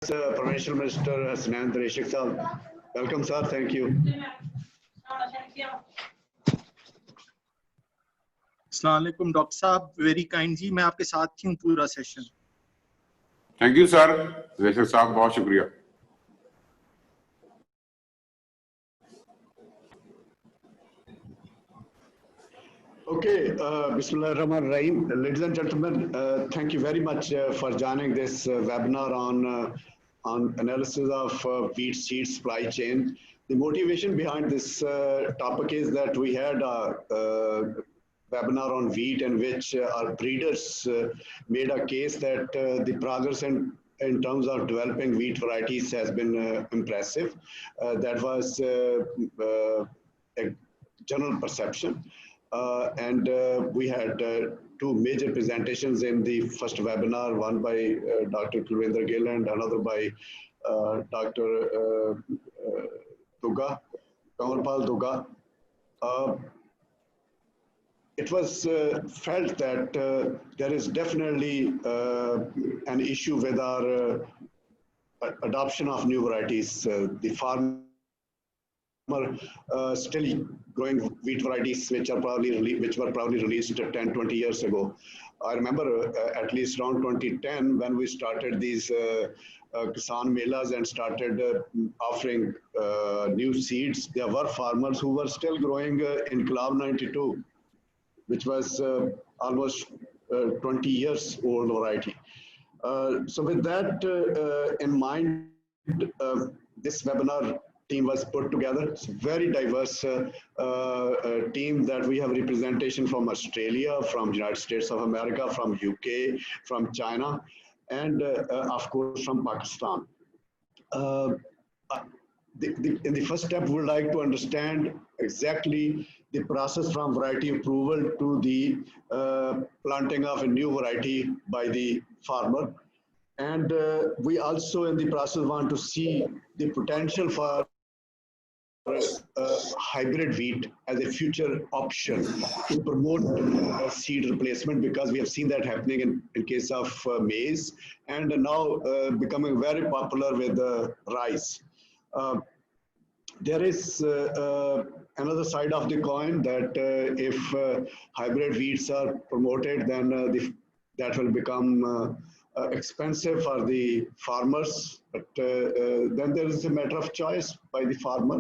Provincial Minister Hasnain Reshik Sahab. Welcome, sir. Thank you. अस्सलामुअलैकुम doctor साहब, very kind जी, मैं आपके साथ ही हूँ पूरा सेशन। थैंक यू सर, रेशक साहब बहुत शुक्रिया। Okay, Bismillahirrahmanirrahim. Ladies and gentlemen, thank you very much for joining this webinar on analysis of wheat seed supply chain. The motivation behind this topic is that we had a webinar on wheat in which our breeders made a case that the progress in terms of developing wheat varieties has been impressive. That was a general perception. We had two major presentations in the first webinar, one by Dr. Kulwinder Gill and another by Dr. Duga, Kamalpal Duga. It was felt that there is definitely an issue with our adoption of new varieties. The farmer still growing wheat varieties which were probably released 10, 20 years ago. I remember at least around 2010 when we started these Kisan Melas and started offering new seeds. There were farmers who were still growing Inqilab 92, which was almost 20 years old variety. So with that in mind, this webinar team was put together. It's a very diverse team that we have representation from Australia, from United States of America, from UK, from China, and of course from Pakistan. In the first step, we would like to understand exactly the process from variety approval to the planting of a new variety by the farmer. And we also in the process want to see the potential for hybrid wheat as a future option to promote seed replacement, because we have seen that happening in case of maize and now becoming very popular with rice. There is another side of the coin that if hybrid wheats are promoted, then that will become expensive for the farmers, but then there is a matter of choice by the farmer.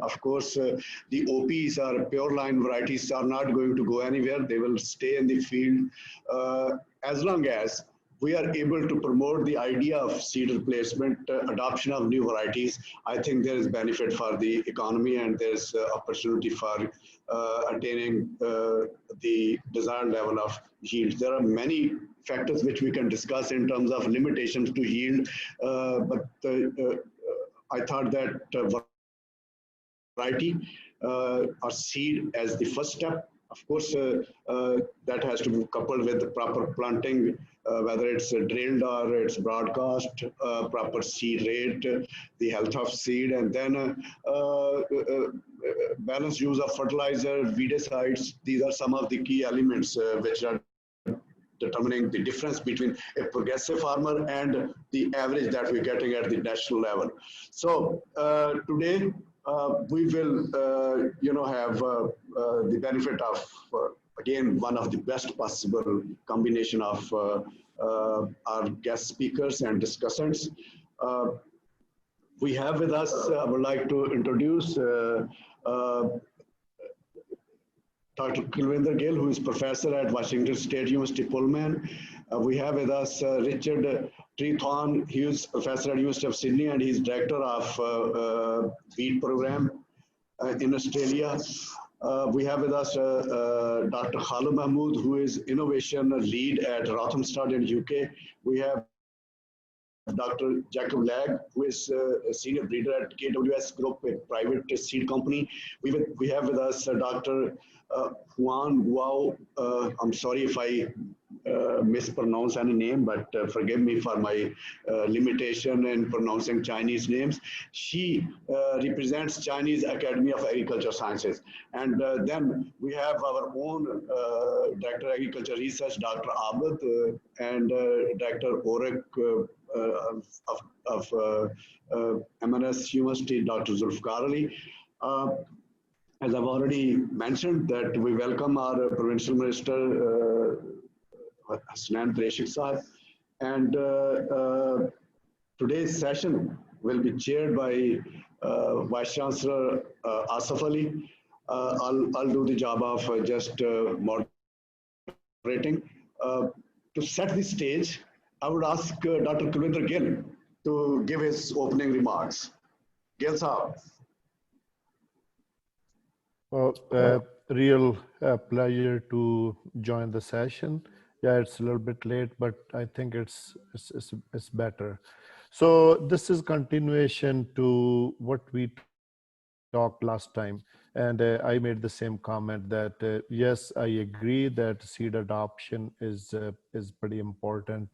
Of course, the OPs or pure line varieties are not going to go anywhere. They will stay in the field as long as we are able to promote the idea of seed replacement, adoption of new varieties. I think there is benefit for the economy and there's opportunity for attaining the desired level of yield. There are many factors which we can discuss in terms of limitations to yield, but I thought that variety or seed as the first step. Of course, that has to be coupled with the proper planting, whether it's drilled or it's broadcast, proper seed rate, the health of seed, and then balanced use of fertilizer, weedicides. These are some of the key elements which are determining the difference between a progressive farmer and the average that we're getting at the national level. So today we will, have the benefit of, again, one of the best possible combination of our guest speakers and discussants. We have with us, I would like to introduce Dr. Kulwinder Gill, who is professor at Washington State University, Pullman. We have with us Richard Treethorn. He is professor at University of Sydney and he's director of wheat program in Australia. We have with us Dr. Khalid Mahmood, who is innovation lead at Rothamsted in UK. We have Dr. Jacob Lag, who is a senior breeder at KWS Group, a private seed company. We have with us Dr. Juan Guo. I'm sorry if I mispronounce any name, but forgive me for my limitation in pronouncing Chinese names. She represents Chinese Academy of Agriculture Sciences. And then we have our own Director of Agriculture Research, Dr. Abid, and Dr. Orik MNS University, Dr. Zulfikar Ali. As I've already mentioned, that we welcome our Provincial Minister, Hasnan Treshik Sahib, and today's session will be chaired by Vice Chancellor Asif Ali. I'll do the job of just moderating. To set the stage, I would ask Dr. Kulwinder Gill to give his opening remarks. Gill Sahab. Well, real pleasure to join the session. Yeah, it's a little bit late, but I think it's better. So this is continuation to what we talked last time, and I made the same comment that yes, I agree that seed adoption is pretty important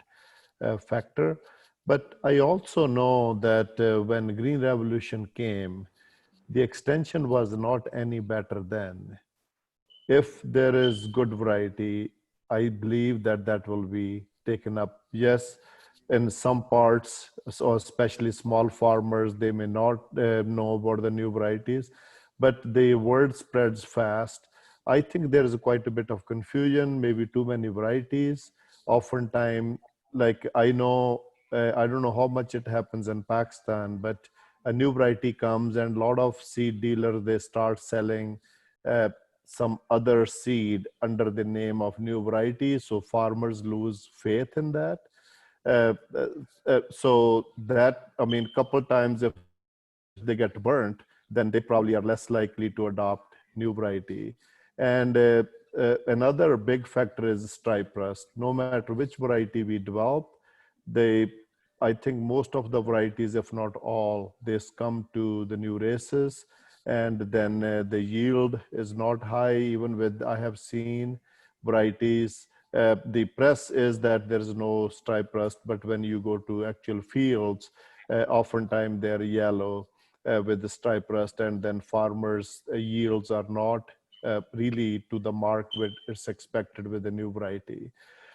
factor, but I also know that when Green Revolution came, the extension was not any better then. If there is good variety, I believe that that will be taken up. Yes, in some parts, so especially small farmers, they may not know about the new varieties, but the word spreads fast. I think there is quite a bit of confusion, maybe too many varieties. Oftentimes, like I know, I don't know how much it happens in Pakistan, but a new variety comes and a lot of seed dealers, they start selling some other seed under the name of new variety. So farmers lose faith in that. So that, I mean, couple times if they get burnt, then they probably are less likely to adopt new variety. And another big factor is stripe rust. No matter which variety we develop, they, I think most of the varieties, if not all, they succumb to the new races, and then the yield is not high. Even with, I have seen varieties, the press is that there is no stripe rust, but when you go to actual fields, oftentimes they're yellow with the stripe rust, and then farmers' yields are not really to the mark which is expected with the new variety.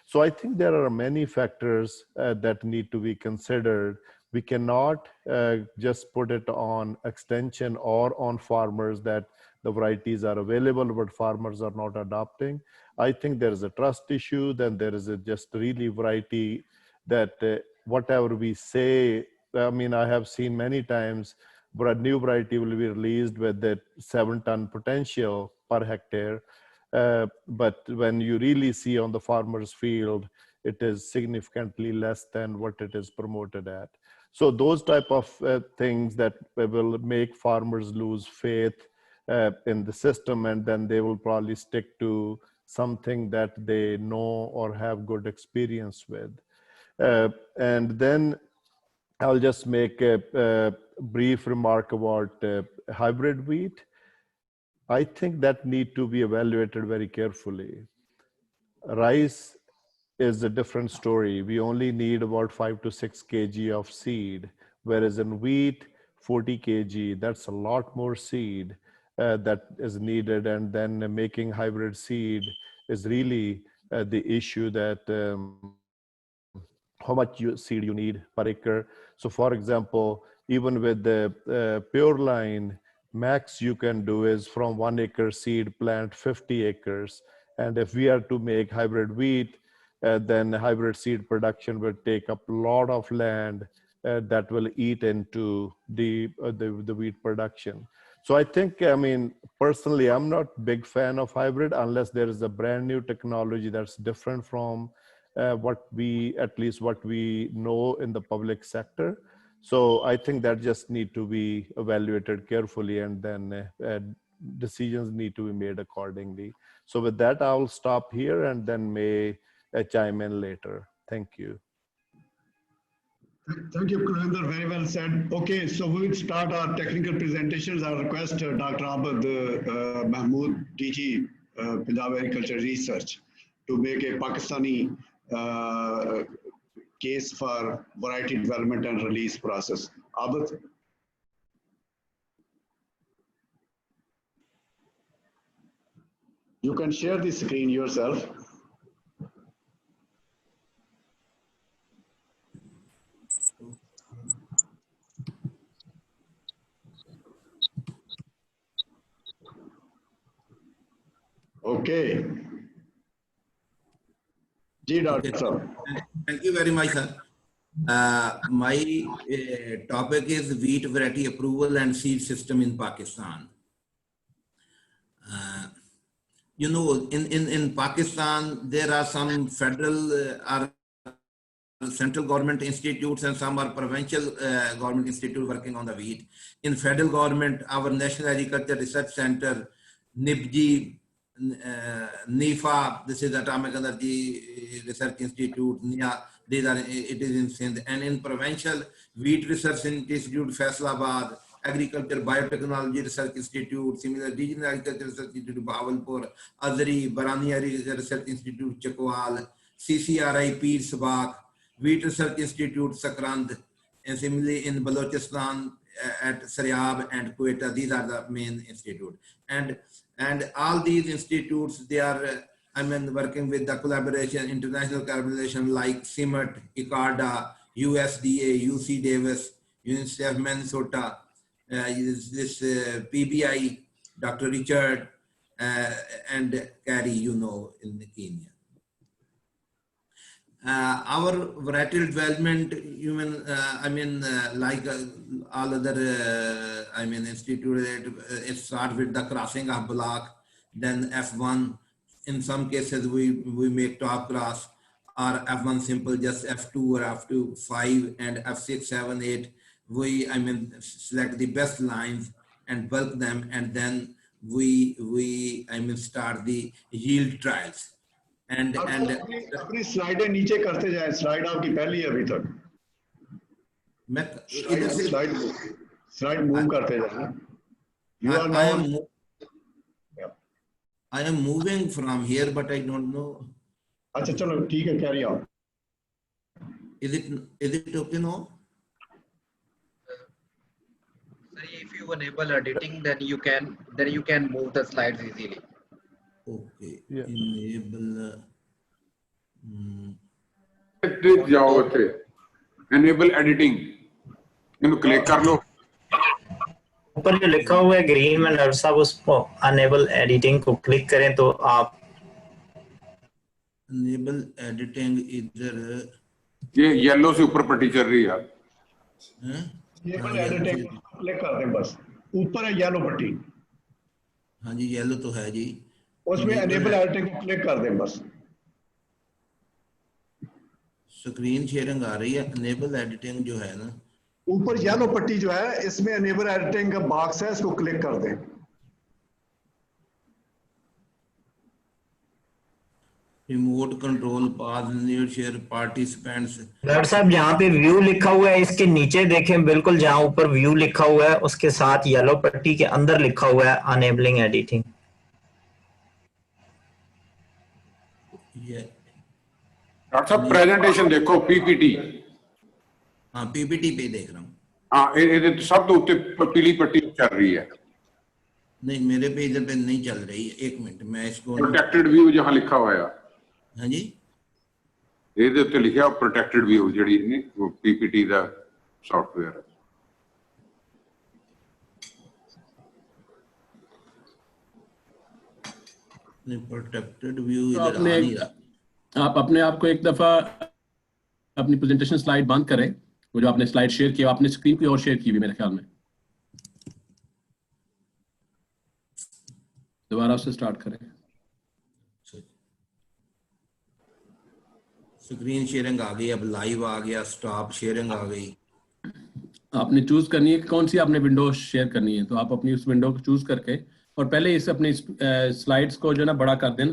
So I think there are many factors that need to be considered. We cannot just put it on extension or on farmers that the varieties are available, but farmers are not adopting. I think there is a trust issue, then there is a just really variety that whatever we say, I mean, I have seen many times where a new variety will be released with that 7-ton potential per hectare. But when you really see on the farmer's field, it is significantly less than what it is promoted at. So those type of things that will make farmers lose faith in the system, and then they will probably stick to something that they know or have good experience with. And then I'll just make a brief remark about hybrid wheat. I think that need to be evaluated very carefully. Rice is a different story. We only need about 5 to 6 kg of seed, whereas in wheat, 40 kg, that's a lot more seed that is needed. And then making hybrid seed is really the issue that how much seed you need per acre. So for example, even with the pure line, max you can do is from 1 acre seed plant 50 acres. And if we are to make hybrid wheat, then hybrid seed production will take up a lot of land that will eat into the wheat production. So I think, I mean, personally, I'm not a big fan of hybrid unless there is a brand new technology that's different from what we, at least what we know in the public sector. So I think that just need to be evaluated carefully, and then decisions need to be made accordingly. So with that, I'll stop here and then may chime in later. Thank you. Thank you, Kulwinder. Very well said. Okay, so we will start our technical presentations. I request Dr. Abid Mahmood, DG, Punjab Agriculture Research, to make a Pakistani case for variety development and release process. Abid. You can share the screen yourself. Okay. Ji, Dr. Sir. Thank you very much, sir. My topic is wheat variety approval and seed system in Pakistan. You know, in Pakistan, there are some federal or central government institutes and some are provincial government institute working on the wheat. In federal government, our National Agriculture Research Center, NIPG, NIFA, this is Atomic Energy Research Institute, NIA, these are, it is in Sindh. And in provincial, Wheat Research Institute, Faisalabad, Agriculture Biotechnology Research Institute, similar Regional Agriculture Research Institute, Bahawalpur, Azri, Barani Research Institute, Chakwal, CCRI, Peer Sabak, Wheat Research Institute, Sakrand, and similarly in Balochistan at Saryab and Quetta, these are the main institutes. And all these institutes, they are, working with the collaboration, international collaboration like CIMMET, ICARDA, USDA, UC Davis, UNICEF Minnesota, this PBI, Dr. Richard, and Carrie, you know, in Kenya. Our varietal development, like all other, institute, it starts with the crossing of block, then F1. In some cases, we make top cross, or F1 simple, just F2 or F2, 5, and F6, 7, 8. We, select the best lines and bulk them, and then we start the yield trials. And अपनी स्लाइडें नीचे करते जाएं, slide आपकी पहली है अभी तक, slide move करते जाएं. I am moving from here, but I don't know. अच्छा चलो ठीक है, carry on. Is it okay now? If you enable editing, then you can move the slides easily. Okay. Yeah. Enable. जाओ थे enable editing, इनको click कर लो. ऊपर जो लिखा हुआ है ग्रीन में डॉक्टर साहब, उसको enable editing को क्लिक करें तो आप enable editing इधर ये येलो से ऊपर पट्टी चल रही है. enable editing क्लिक कर दें, बस ऊपर है येलो पट्टी. हाँ जी, येलो तो है जी. उसमें enable editing को क्लिक कर दें बस. स्क्रीन शेयरिंग आ रही है. enable editing जो है ना, ऊपर येलो पट्टी जो है, इसमें enable editing का बॉक्स है, इसको क्लिक कर दें. रिमोट कंट्रोल, पास, न्यू शेयर, पार्टिसिपेंट्स. डॉक्टर साहब यहाँ पे व्यू लिखा हुआ है, इसके नीचे देखें, बिल्कुल जहाँ ऊपर व्यू लिखा हुआ है उसके साथ येलो पट्टी के अंदर लिखा हुआ है अनेबलिंग एडिटिंग. डॉक्टर साहब प्रेजेंटेशन देखो, पीपीटी. हाँ, पीपीटी पे देख रहा हूँ. हाँ, ये सब तो उत्ते पीली पट्टी चल रही है. नहीं, मेरे पे इधर पे नहीं चल रही है. एक मिनट, मैं इसको प्रोटेक्टेड व्यू जहाँ लिखा हुआ है. हाँ जी, ਇਹਦੇ ਉੱਤੇ ਲਿਖਿਆ ਪ੍ਰੋਟੈਕਟਡ ਵਿਊ, ਜਿਹੜੀ ਨੇ ਉਹ ਪੀਪੀਟੀ ਦਾ ਸੌਫਟਵੇਅਰ ਹੈ. प्रोटेक्टेड व्यू इधर आ नहीं रहा. आप अपने आप को एक दफा अपनी प्रेजेंटेशन स्लाइड बंद करें. वो जो आपने स्लाइड शेयर किया, आपने स्क्रीन कोई और शेयर की हुई मेरे ख्याल में. दोबारा उससे स्टार्ट करें. स्क्रीन शेयरिंग आ गई, अब लाइव आ गया, स्टॉप शेयरिंग आ गई. आपने चूज करनी है कि कौन सी आपने विंडो शेयर करनी है. तो आप अपनी उस विंडो को चूज करके और पहले इस अपनी स्लाइड्स को जो ना बड़ा कर देना,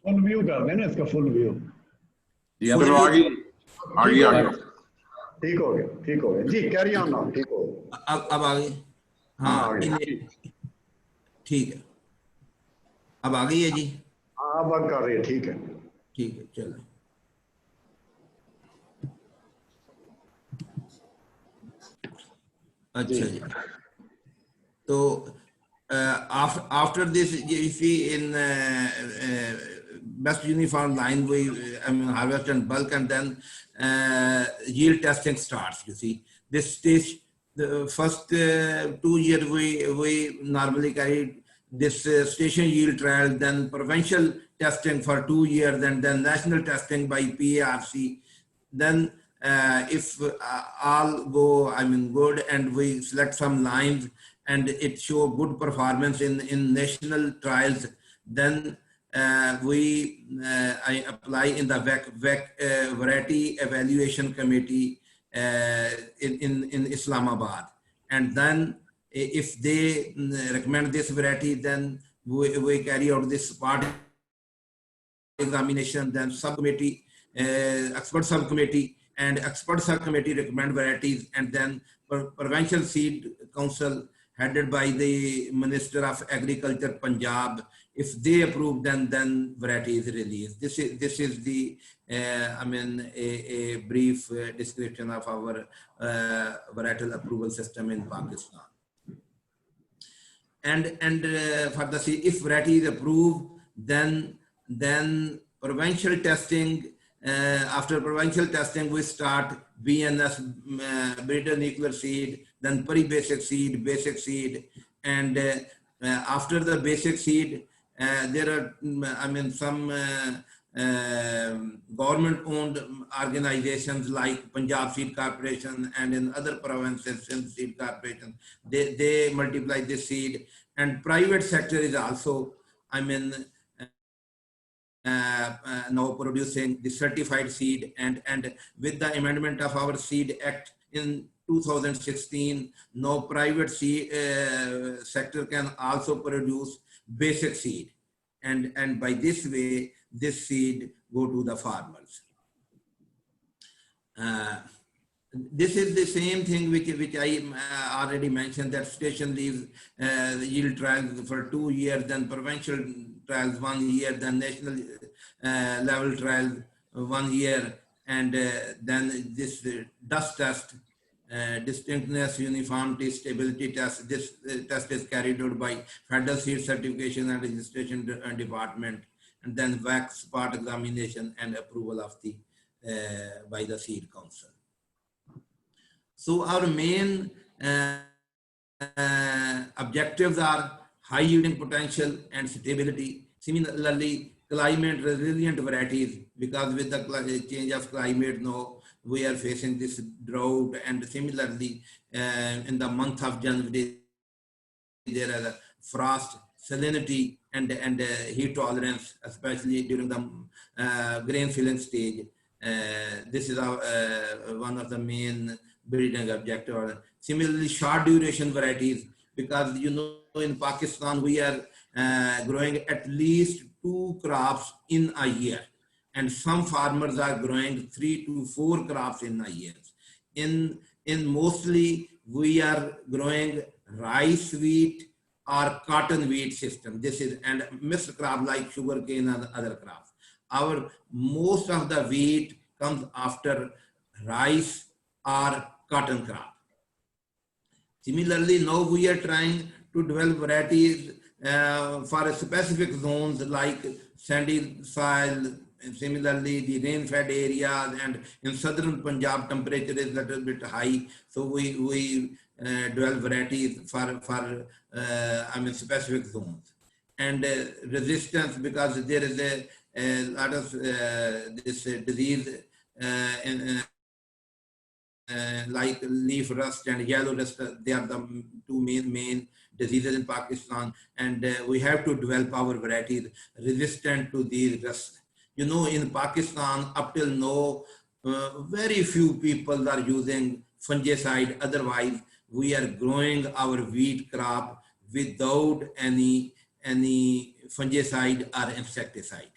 फुल व्यू कर देना, इसका फुल व्यू. चलो आगे. ठीक हो गया जी, कैरी ऑन नाउ. ठीक हो गया, अब आ गई. हाँ, ठीक है, अब आ गई है जी. हाँ, वर्क कर रही है. ठीक है, चलो. अच्छा जी. तो after this, you see in best uniform line, we harvest and bulk, and then yield testing starts. You see, this stage, the first 2 years we normally carry this station yield trial, then provincial testing for 2 years, and then national testing by PARC. Then if all go, I mean, good, and we select some lines and it show good performance in national trials, then I apply in the Variety Evaluation Committee in Islamabad. And then if they recommend this variety, then we carry out this part examination, then subcommittee, expert subcommittee, and expert subcommittee recommend varieties, and then Provincial Seed Council headed by the Minister of Agriculture, Punjab. If they approve, then variety is released. This is the I mean a brief description of our varietal approval system in Pakistan. And for the seed, if variety is approved, then provincial testing. After provincial testing, we start BNS, breeder nuclear seed, then pre-basic seed, basic seed, and after the basic seed, there are, I mean, some government-owned organizations like Punjab Seed Corporation, and in other provinces, Sindh Seed Corporation, they multiply this seed, and private sector is also, I mean, now producing the certified seed, and with the amendment of our Seed Act in 2016, now private seed sector can also produce basic seed, and by this way this seed go to the farmers. This is the same thing which I already mentioned, that station leaves yield trials for 2 years, then provincial trials 1 year, then national level trials 1 year, and then this dust test, distinctness, uniformity, stability test. This test is carried out by Federal Seed Certification and Registration Department, and then wax spot examination and approval of the by the Seed Council. So our main objectives are high yielding potential and stability. Similarly, climate resilient varieties, because with the change of climate now we are facing this drought, and similarly in the month of January there is a frost, salinity, and heat tolerance, especially during the grain filling stage. This is our, one of the main breeding objective. Similarly, short duration varieties, because you know in Pakistan we are growing at least 2 crops in a year, and some farmers are growing 3 to 4 crops in a year. In mostly we are growing rice, wheat, or cotton wheat system. This is, and mixed crop like sugarcane and other crops. Our most of the wheat comes after rice or cotton crop. Similarly, now we are trying to develop varieties for specific zones like sandy soil, and similarly the rain-fed areas, and in southern Punjab temperature is a little bit high, so we develop varieties for I mean specific zones. And resistance, because there is a lot of this disease like leaf rust and yellow rust. They are the 2 main diseases in Pakistan, and we have to develop our varieties resistant to these rusts. You know, in Pakistan up till now, very few people are using fungicide. Otherwise, we are growing our wheat crop without any fungicide or insecticide.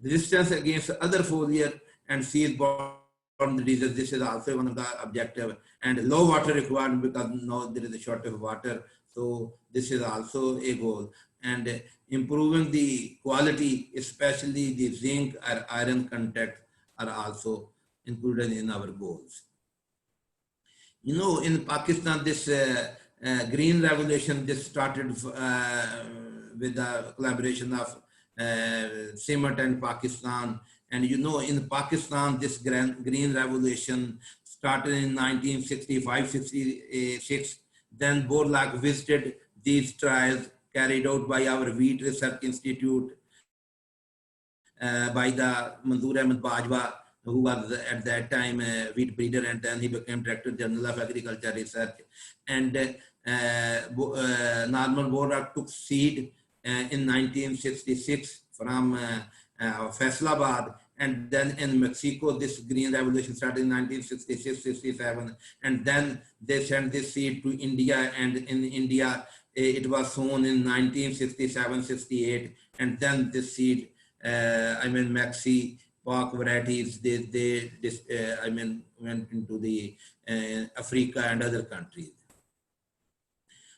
Resistance against other foliar and seed-borne diseases, this is also one of the objectives. And low water requirement, because now there is a shortage of water, so this is also a goal. And improving the quality, especially the zinc or iron content, are also included in our goals. You know, in Pakistan, this green revolution, this started with the collaboration of CIMAT and Pakistan. And you know, in Pakistan, this green revolution started in 1965-66. Then Borlaug visited these trials carried out by our Wheat Research Institute by the Manzoor Ahmed Bajwa, who was at that time a wheat breeder, and then he became Director General of Agriculture Research. And Norman Borlaug took seed in 1966 from Faisalabad, and then in Mexico, this green revolution started in 1966-67, and then they sent this seed to India, and in India, it was sown in 1967-68, and then this seed, Maxi Park varieties, went into the Africa and other countries.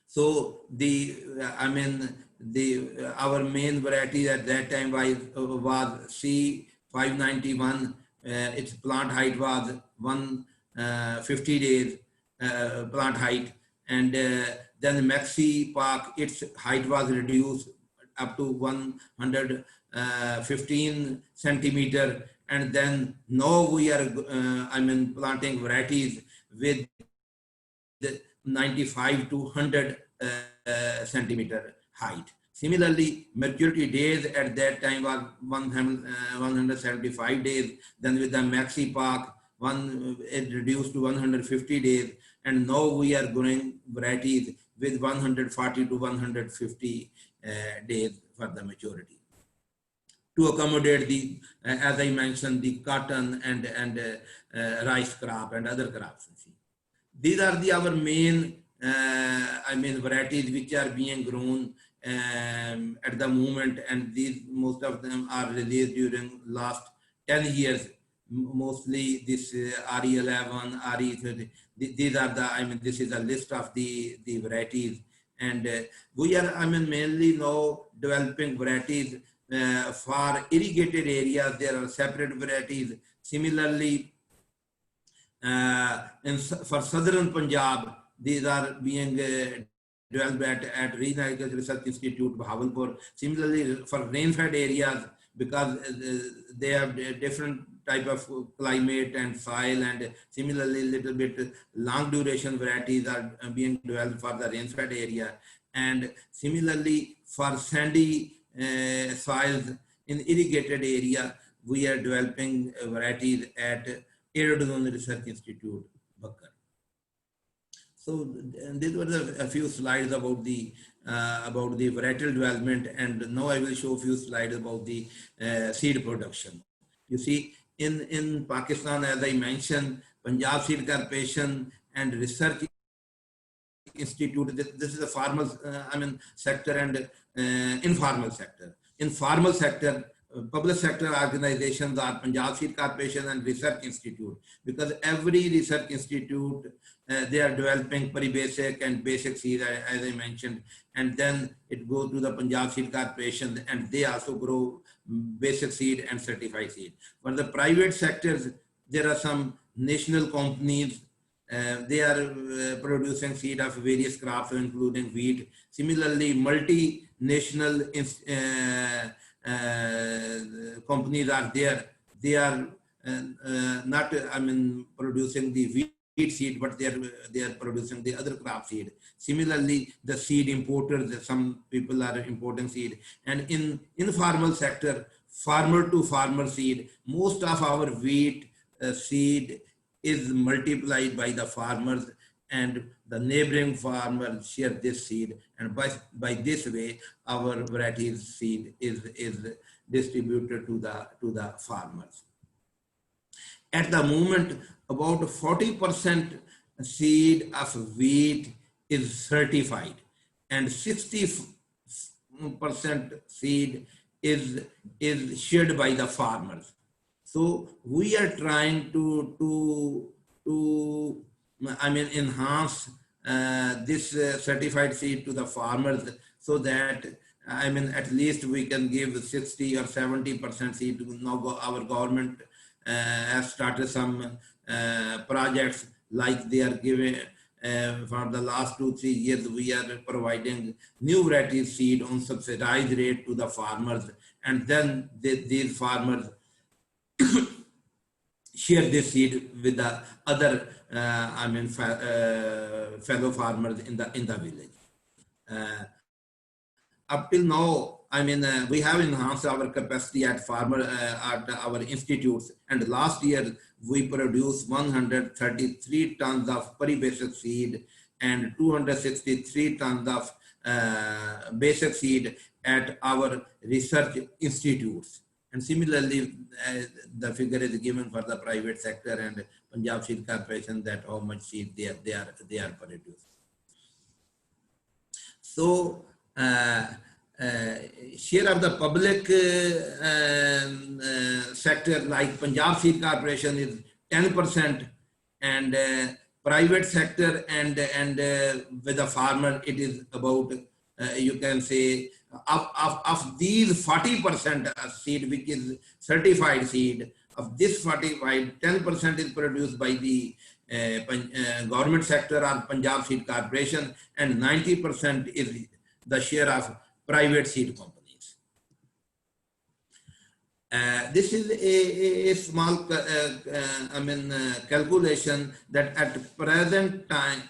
So our main variety at that time was C591. Its plant height was 150 days plant height, and then Maxi Park, its height was reduced up to 115 centimeter, and then now we are planting varieties with 95 to 100 centimeter height. Similarly, maturity days at that time was 175 days. Then with the Maxi Park, it reduced to 150 days, and now we are growing varieties with 140 to 150 days for the maturity, to accommodate the, as I mentioned, the cotton and rice crop and other crops. These are our main varieties which are being grown at the moment, and these most of them are released during last 10 years. Mostly this RE11, RE30. These are the, this is a list of the varieties, and we are mainly now developing varieties for irrigated areas. There are separate varieties. Similarly, for southern Punjab, these are being developed at Regional Agriculture Research Institute, Bahawalpur. Similarly, for rain-fed areas, because they have a different type of climate and soil, and similarly, little bit long duration varieties are being developed for the rain-fed area. And similarly, for sandy soils in irrigated area, we are developing varieties at Aerodrome Research Institute, Bakkar. So these were a few slides about the varietal development, and now I will show a few slides about the seed production. You see, in Pakistan, as I mentioned, Punjab Seed Corporation and Research Institute. This is a formal, sector and informal sector. In formal sector, public sector organizations are Punjab Seed Corporation and Research Institute, because every research institute, they are developing pre-basic and basic seed, as I mentioned, and then it goes to the Punjab Seed Corporation, and they also grow basic seed and certified seed. For the private sectors, there are some national companies. They are producing seed of various crops, including wheat. Similarly, multinational companies are there. They are not, producing the wheat seed, but they are producing the other crop seed. Similarly, the seed importers, some people are importing seed. And in informal sector, farmer to farmer seed, most of our wheat seed is multiplied by the farmers, and the neighboring farmers share this seed, and by this way our varieties seed is distributed to the farmers. At the moment, about 40% seed of wheat is certified, and 60% seed is shared by the farmers. So we are trying to enhance this certified seed to the farmers, so that at least we can give 60 or 70% seed. Now our government has started some projects, like they are giving for the last 2-3 years. We are providing new variety seed on subsidized rate to the farmers, and then these farmers share this seed with the other fellow farmers in the village. up till now, I mean, we have enhanced our capacity at at our institutes, and last year we produced 133 tons of peri-basic seed and 263 tons of basic seed at our research institutes. And similarly, the figure is given for the private sector and Punjab Seed Corporation, that how much seed they are producing. So, share of the public sector, like Punjab Seed Corporation, is 10%, and private sector and with the farmer, it is about you can say of these 40% seed, which is certified seed. Of this 45, 10% is produced by the government sector or Punjab Seed Corporation, and 90% is the share of private seed companies. This is a small, calculation that at present time,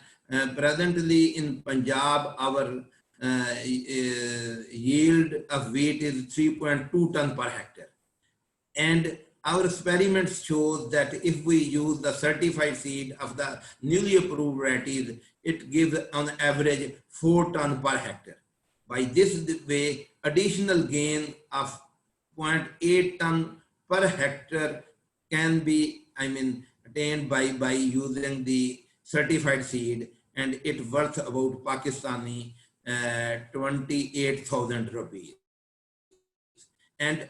presently in Punjab, our yield of wheat is 3.2 ton per hectare. And our experiments show that if we use the certified seed of the newly approved varieties, it gives on average 4 ton per hectare. By this way, additional gain of 0.8 ton per hectare can be, attained by using the certified seed, and it worth about Pakistani 28,000 rupees. And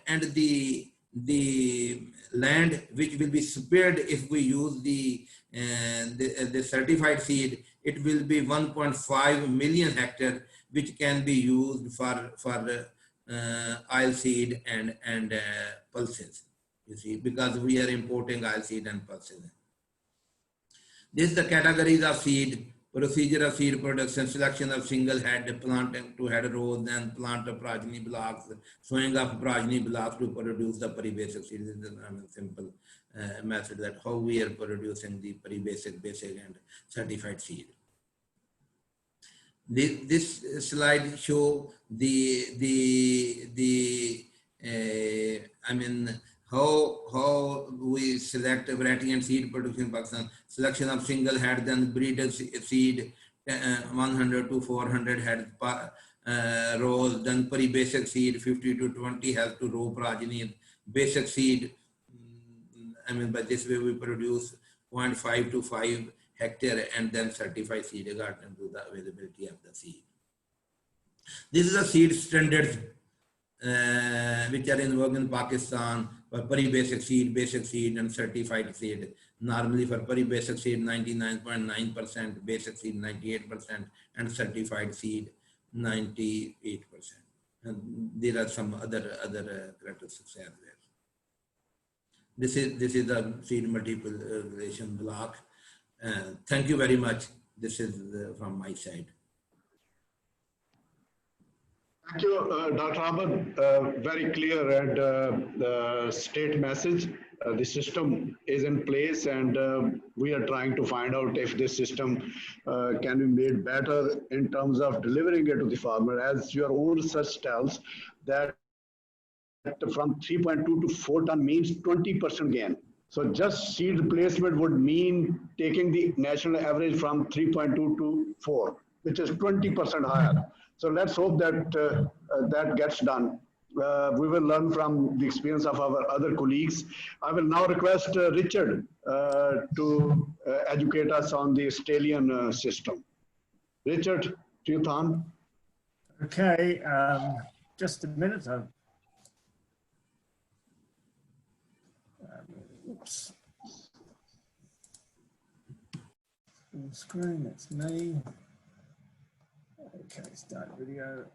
the land which will be spared if we use the certified seed, it will be 1.5 million hectare, which can be used for oil seed and pulses. You see, because we are importing oil seed and pulses. This is the categories of seed: procedure of seed production, selection of single head, planting to head rows, and plant of progeny blocks, sowing of progeny blocks to produce the peri-basic seed. This is a simple method that how we are producing the peri-basic, basic and certified seed. This slide show how we select variety and seed production in Pakistan. Selection of single head, then breeded seed, 100 to 400 head rows, then peri-basic seed, 50 to 20 head to row progeny. Basic seed, by this way we produce 0.5 to 5 hectare, and then certified seed according to the availability of the seed. This is the seed standards which are in work in Pakistan for peri-basic seed, basic seed, and certified seed. Normally for peri-basic seed 99.9%, basic seed 98%, and certified seed 98%. And there are some other characteristics as well. This is the seed multiplication block. Thank you very much. This is from my side. Thank you, Dr. Ahmed. Very clear and straight message. The system is in place, and we are trying to find out if this system can be made better in terms of delivering it to the farmer. As your own research tells, that from 3.2 to 4 ton means 20% gain. So just seed replacement would mean taking the national average from 3.2 to 4, which is 20% higher. So let's hope that that gets done. We will learn from the experience of our other colleagues. I will now request Richard to educate us on the Australian system. Richard, to you, Than. Okay, just a minute. Oops. Full screen, that's me. Okay, start video.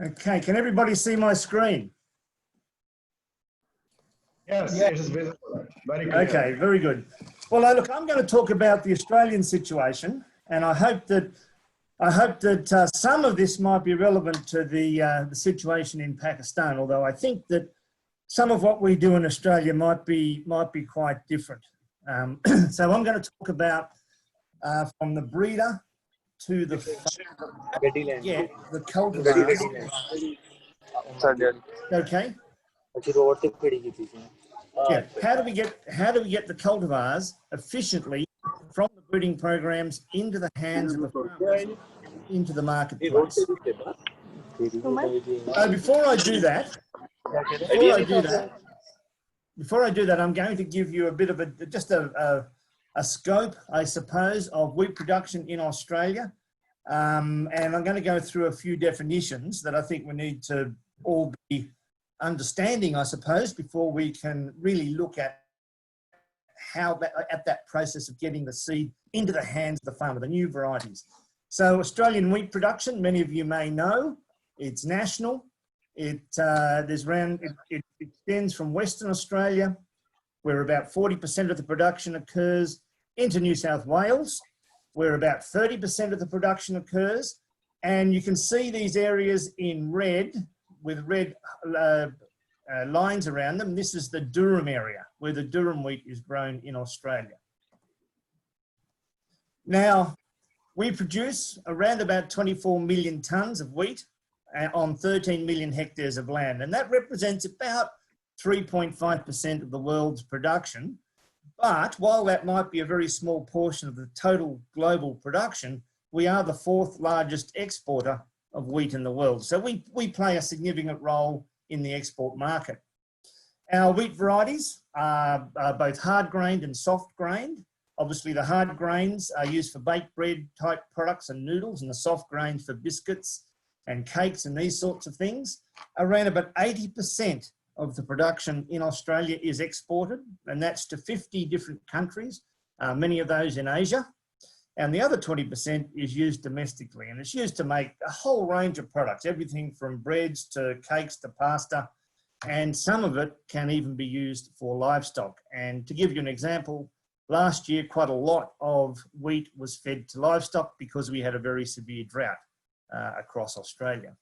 Okay, can everybody see my screen? Yes, it is visible. Very clear. Okay, very good. Well, look, I'm going to talk about the Australian situation, and I hope that some of this might be relevant to the situation in Pakistan. Although I think that some of what we do in Australia might be quite different. So I'm going to talk about from the breeder to the get the cultivars. Okay. Yeah. How do we get the cultivars efficiently from the breeding programs into the hands of the farmers, into the marketplace? So before I do that, I'm going to give you a bit of a scope, I suppose, of wheat production in Australia. And I'm going to go through a few definitions that I think we need to all be understanding, I suppose, before we can really look at that process of getting the seed into the hands of the farmer, the new varieties. So Australian wheat production, many of you may know, it's national. It extends from Western Australia, where about 40% of the production occurs, into New South Wales, where about 30% of the production occurs. And you can see these areas in red, with red lines around them. This is the Durham area, where the Durham wheat is grown in Australia. Now, we produce around about 24 million tonnes of wheat on 13 million hectares of land, and that represents about 3.5% of the world's production. But while that might be a very small portion of the total global production, we are the 4th largest exporter of wheat in the world. So we play a significant role in the export market. Our wheat varieties are both hard-grained and soft-grained. Obviously, the hard grains are used for baked bread type products and noodles, and the soft grains for biscuits and cakes and these sorts of things. Around about 80% of the production in Australia is exported, and that's to 50 different countries, many of those in Asia. And the other 20% is used domestically, and it's used to make a whole range of products, everything from breads to cakes to pasta, and some of it can even be used for livestock. And to give you an example, last year, quite a lot of wheat was fed to livestock because we had a very severe drought across Australia.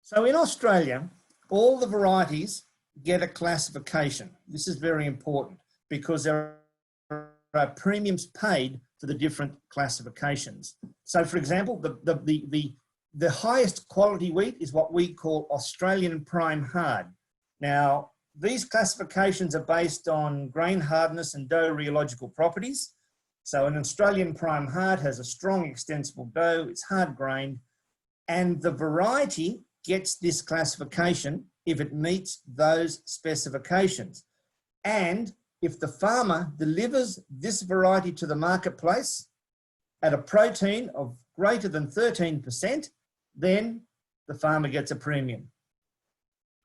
So in Australia, all the varieties get a classification. This is very important because there are premiums paid for the different classifications. So for example, the highest quality wheat is what we call Australian Prime Hard. Now, these classifications are based on grain hardness and dough rheological properties. So an Australian Prime Hard has a strong extensible dough, it's hard grained, and the variety gets this classification if it meets those specifications. And if the farmer delivers this variety to the marketplace at a protein of greater than 13%, then the farmer gets a premium.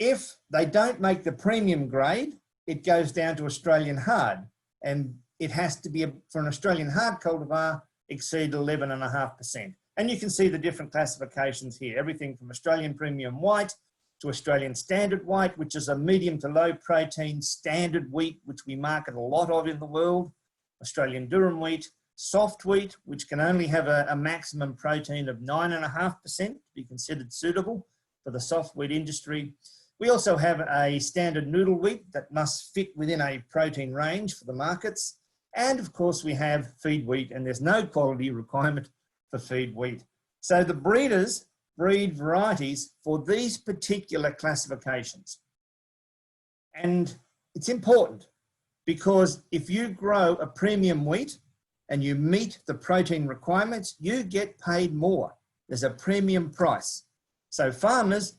If they don't make the premium grade, it goes down to Australian hard, and it has to be, for an Australian hard cultivar, exceed 11.5%. And you can see the different classifications here, everything from Australian Premium White to Australian Standard White, which is a medium to low protein standard wheat, which we market a lot of in the world, Australian Durham Wheat, soft wheat, which can only have a maximum protein of 9.5% to be considered suitable for the soft wheat industry. We also have a standard noodle wheat that must fit within a protein range for the markets. And of course we have feed wheat, and there's no quality requirement for feed wheat. So the breeders breed varieties for these particular classifications. And it's important because if you grow a premium wheat and you meet the protein requirements, you get paid more. There's a premium price. So farmers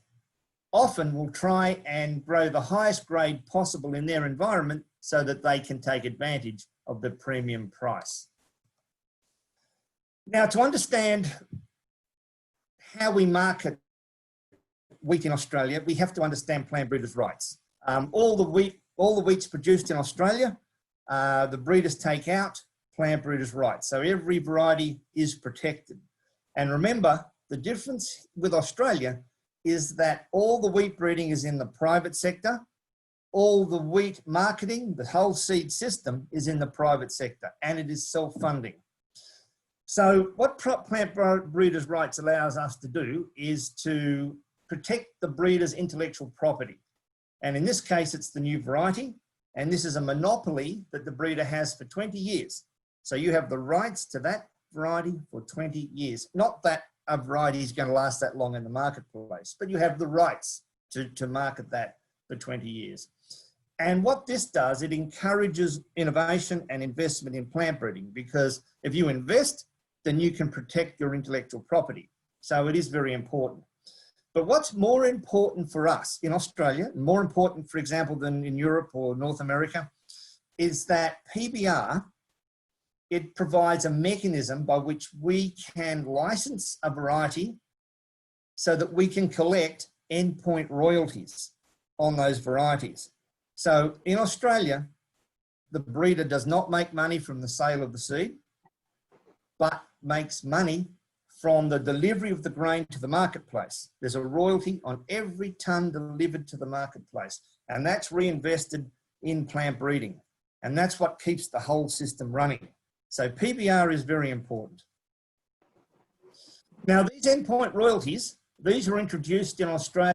often will try and grow the highest grade possible in their environment so that they can take advantage of the premium price. Now, to understand how we market wheat in Australia, we have to understand plant breeders' rights. All the wheats produced in Australia, the breeders take out plant breeders' rights. So every variety is protected. And remember, the difference with Australia is that all the wheat breeding is in the private sector. All the wheat marketing, the whole seed system, is in the private sector, and it is self-funding. So what plant breeders' rights allows us to do is to protect the breeder's intellectual property. And in this case, it's the new variety. And this is a monopoly that the breeder has for 20 years. So you have the rights to that variety for 20 years. Not that a variety is going to last that long in the marketplace, but you have the rights to market that for 20 years. And what this does, it encourages innovation and investment in plant breeding, because if you invest, then you can protect your intellectual property. So it is very important. But what's more important for us in Australia, more important, for example, than in Europe or North America, is that PBR, it provides a mechanism by which we can license a variety so that we can collect endpoint royalties on those varieties. So in Australia, the breeder does not make money from the sale of the seed, but makes money from the delivery of the grain to the marketplace. There's a royalty on every tonne delivered to the marketplace, and that's reinvested in plant breeding. And that's what keeps the whole system running. So PBR is very important. Now, these endpoint royalties, these were introduced in Australia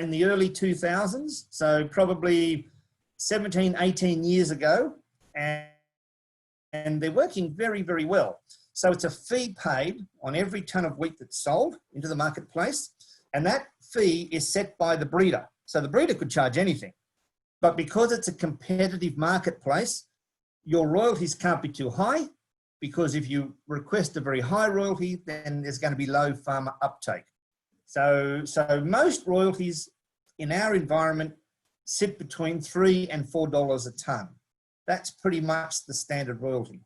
in the early 2000s, so probably 17, 18 years ago, and they're working very, very well. So it's a fee paid on every tonne of wheat that's sold into the marketplace, and that fee is set by the breeder. So the breeder could charge anything, but because it's a competitive marketplace, your royalties can't be too high, because if you request a very high royalty, then there's going to be low farmer uptake. So most royalties in our environment sit between $3 and $4 a tonne. That's pretty much the standard royalty.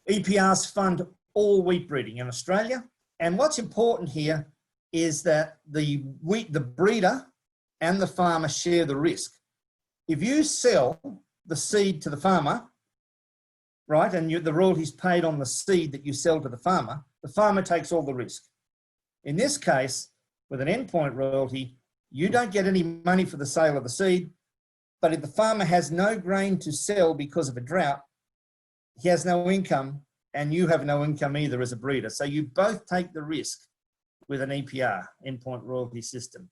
EPRs fund all wheat breeding in Australia. And what's important here is that the breeder and the farmer share the risk. If you sell the seed to the farmer, right, and the royalties paid on the seed that you sell to the farmer takes all the risk. In this case, with an endpoint royalty, you don't get any money for the sale of the seed, but if the farmer has no grain to sell because of a drought, he has no income, and you have no income either as a breeder. So you both take the risk with an EPR, endpoint royalty system.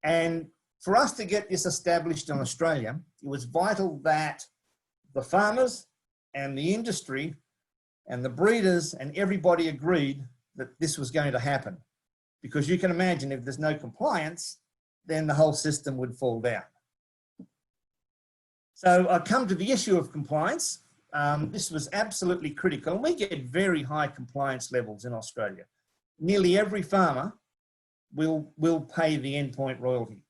And for us to get this established in Australia, it was vital that the farmers and the industry and the breeders and everybody agreed that this was going to happen. Because you can imagine if there's no compliance, then the whole system would fall down. So I come to the issue of compliance. This was absolutely critical. And we get very high compliance levels in Australia. Nearly every farmer will pay the endpoint royalty.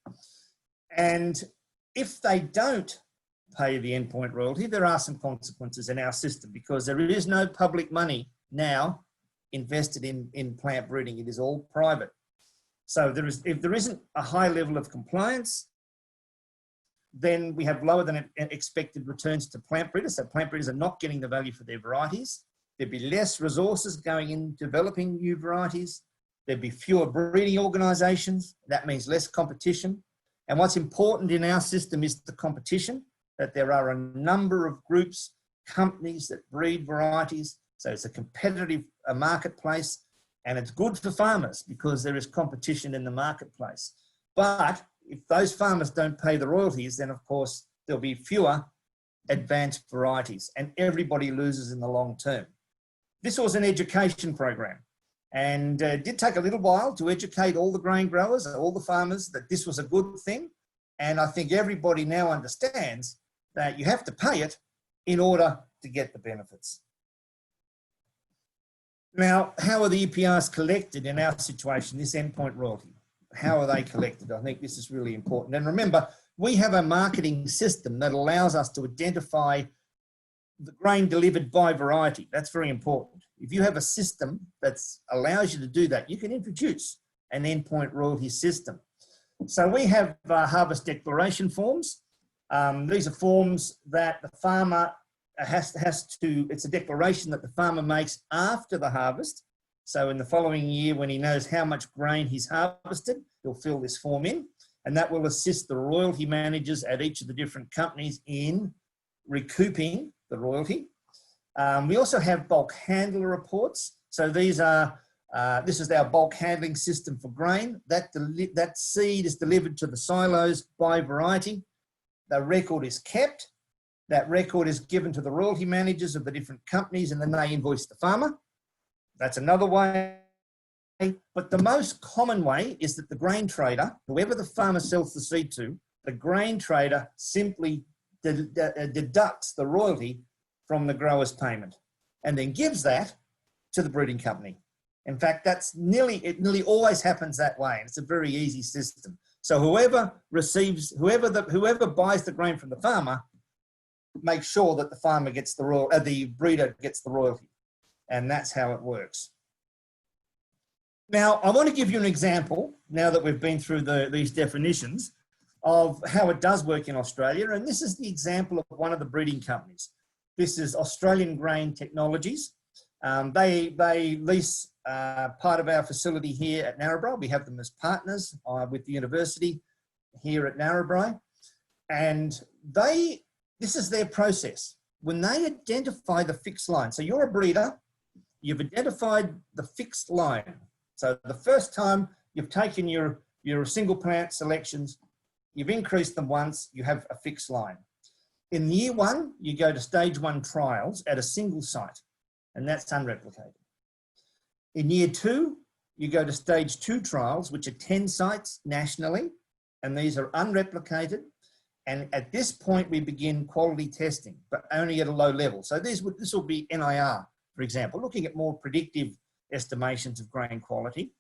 And if they don't pay the endpoint royalty, there are some consequences in our system, because there is no public money now invested in plant breeding. It is all private. So if there isn't a high level of compliance, then we have lower than expected returns to plant breeders. So plant breeders are not getting the value for their varieties. There'd be less resources going in developing new varieties. There'd be fewer breeding organisations. That means less competition. And what's important in our system is the competition, that there are a number of groups, companies that breed varieties. So it's a competitive marketplace, and it's good for farmers because there is competition in the marketplace. But if those farmers don't pay the royalties, then of course there'll be fewer advanced varieties, and everybody loses in the long term. This was an education program, and it did take a little while to educate all the grain growers and all the farmers that this was a good thing. And I think everybody now understands that you have to pay it in order to get the benefits. Now, how are the EPRs collected in our situation, this endpoint royalty? How are they collected? I think this is really important. And remember, we have a marketing system that allows us to identify the grain delivered by variety. That's very important. If you have a system that allows you to do that, you can introduce an endpoint royalty system. So we have harvest declaration forms. These are forms that the farmer has to, it's a declaration that the farmer makes after the harvest. So in the following year, when he knows how much grain he's harvested, he'll fill this form in, and that will assist the royalty managers at each of the different companies in recouping the royalty. We also have bulk handler reports. So these are, this is our bulk handling system for grain. That seed is delivered to the silos by variety. The record is kept, That record is given to the royalty managers of the different companies and then they invoice the farmer. That's another way. But the most common way is that the grain trader, whoever the farmer sells the seed to, the grain trader simply deducts the royalty from the grower's payment and then gives that to the breeding company. In fact, it nearly always happens that way. And it's a very easy system. So whoever buys the grain from the farmer, make sure that the farmer gets the breeder gets the royalty, and that's how it works. Now, I want to give you an example, now that we've been through these definitions, of how it does work in Australia, and this is the example of one of the breeding companies. This is Australian Grain Technologies. They lease part of our facility here at Narrabri. We have them as partners with the university here at Narrabri, and this is their process. When they identify the fixed line, so you're a breeder, you've identified the fixed line. So the first time you've taken your single plant selections, you've increased them once, you have a fixed line. In year one, you go to stage 1 trials at a single site, and that's unreplicated. In year 2, you go to stage 2 trials, which are 10 sites nationally, and these are unreplicated. And at this point, we begin quality testing, but only at a low level. So this will be NIR, for example, looking at more predictive estimations of grain quality.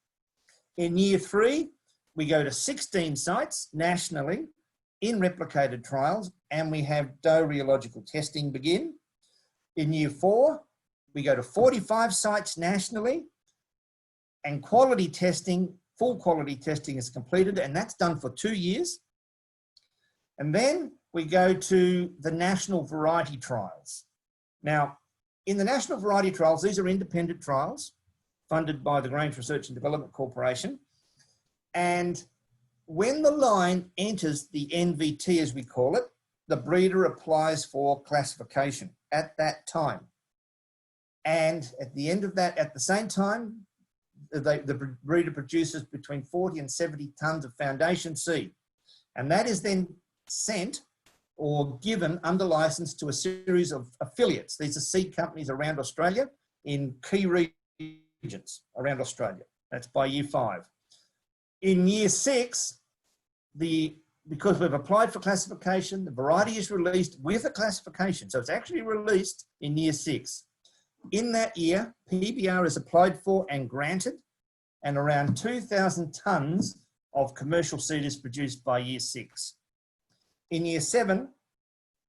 In year 3, we go to 16 sites nationally in replicated trials, and we have doe rheological testing begin. In year 4, we go to 45 sites nationally, and quality testing, full quality testing is completed, and that's done for 2 years. And then we go to the national variety trials. Now, in the national variety trials, these are independent trials funded by the Grain Research and Development Corporation. And when the line enters the NVT, as we call it, the breeder applies for classification at that time. And at the end of that, at the same time, the breeder produces between 40 and 70 tonnes of foundation seed. And that is then sent or given under license to a series of affiliates. These are seed companies around Australia in key regions around Australia. That's by year 5. In year 6, because we've applied for classification, the variety is released with a classification. So it's actually released in year 6. In that year, PBR is applied for and granted, and around 2,000 tonnes of commercial seed is produced by year 6. In year 7,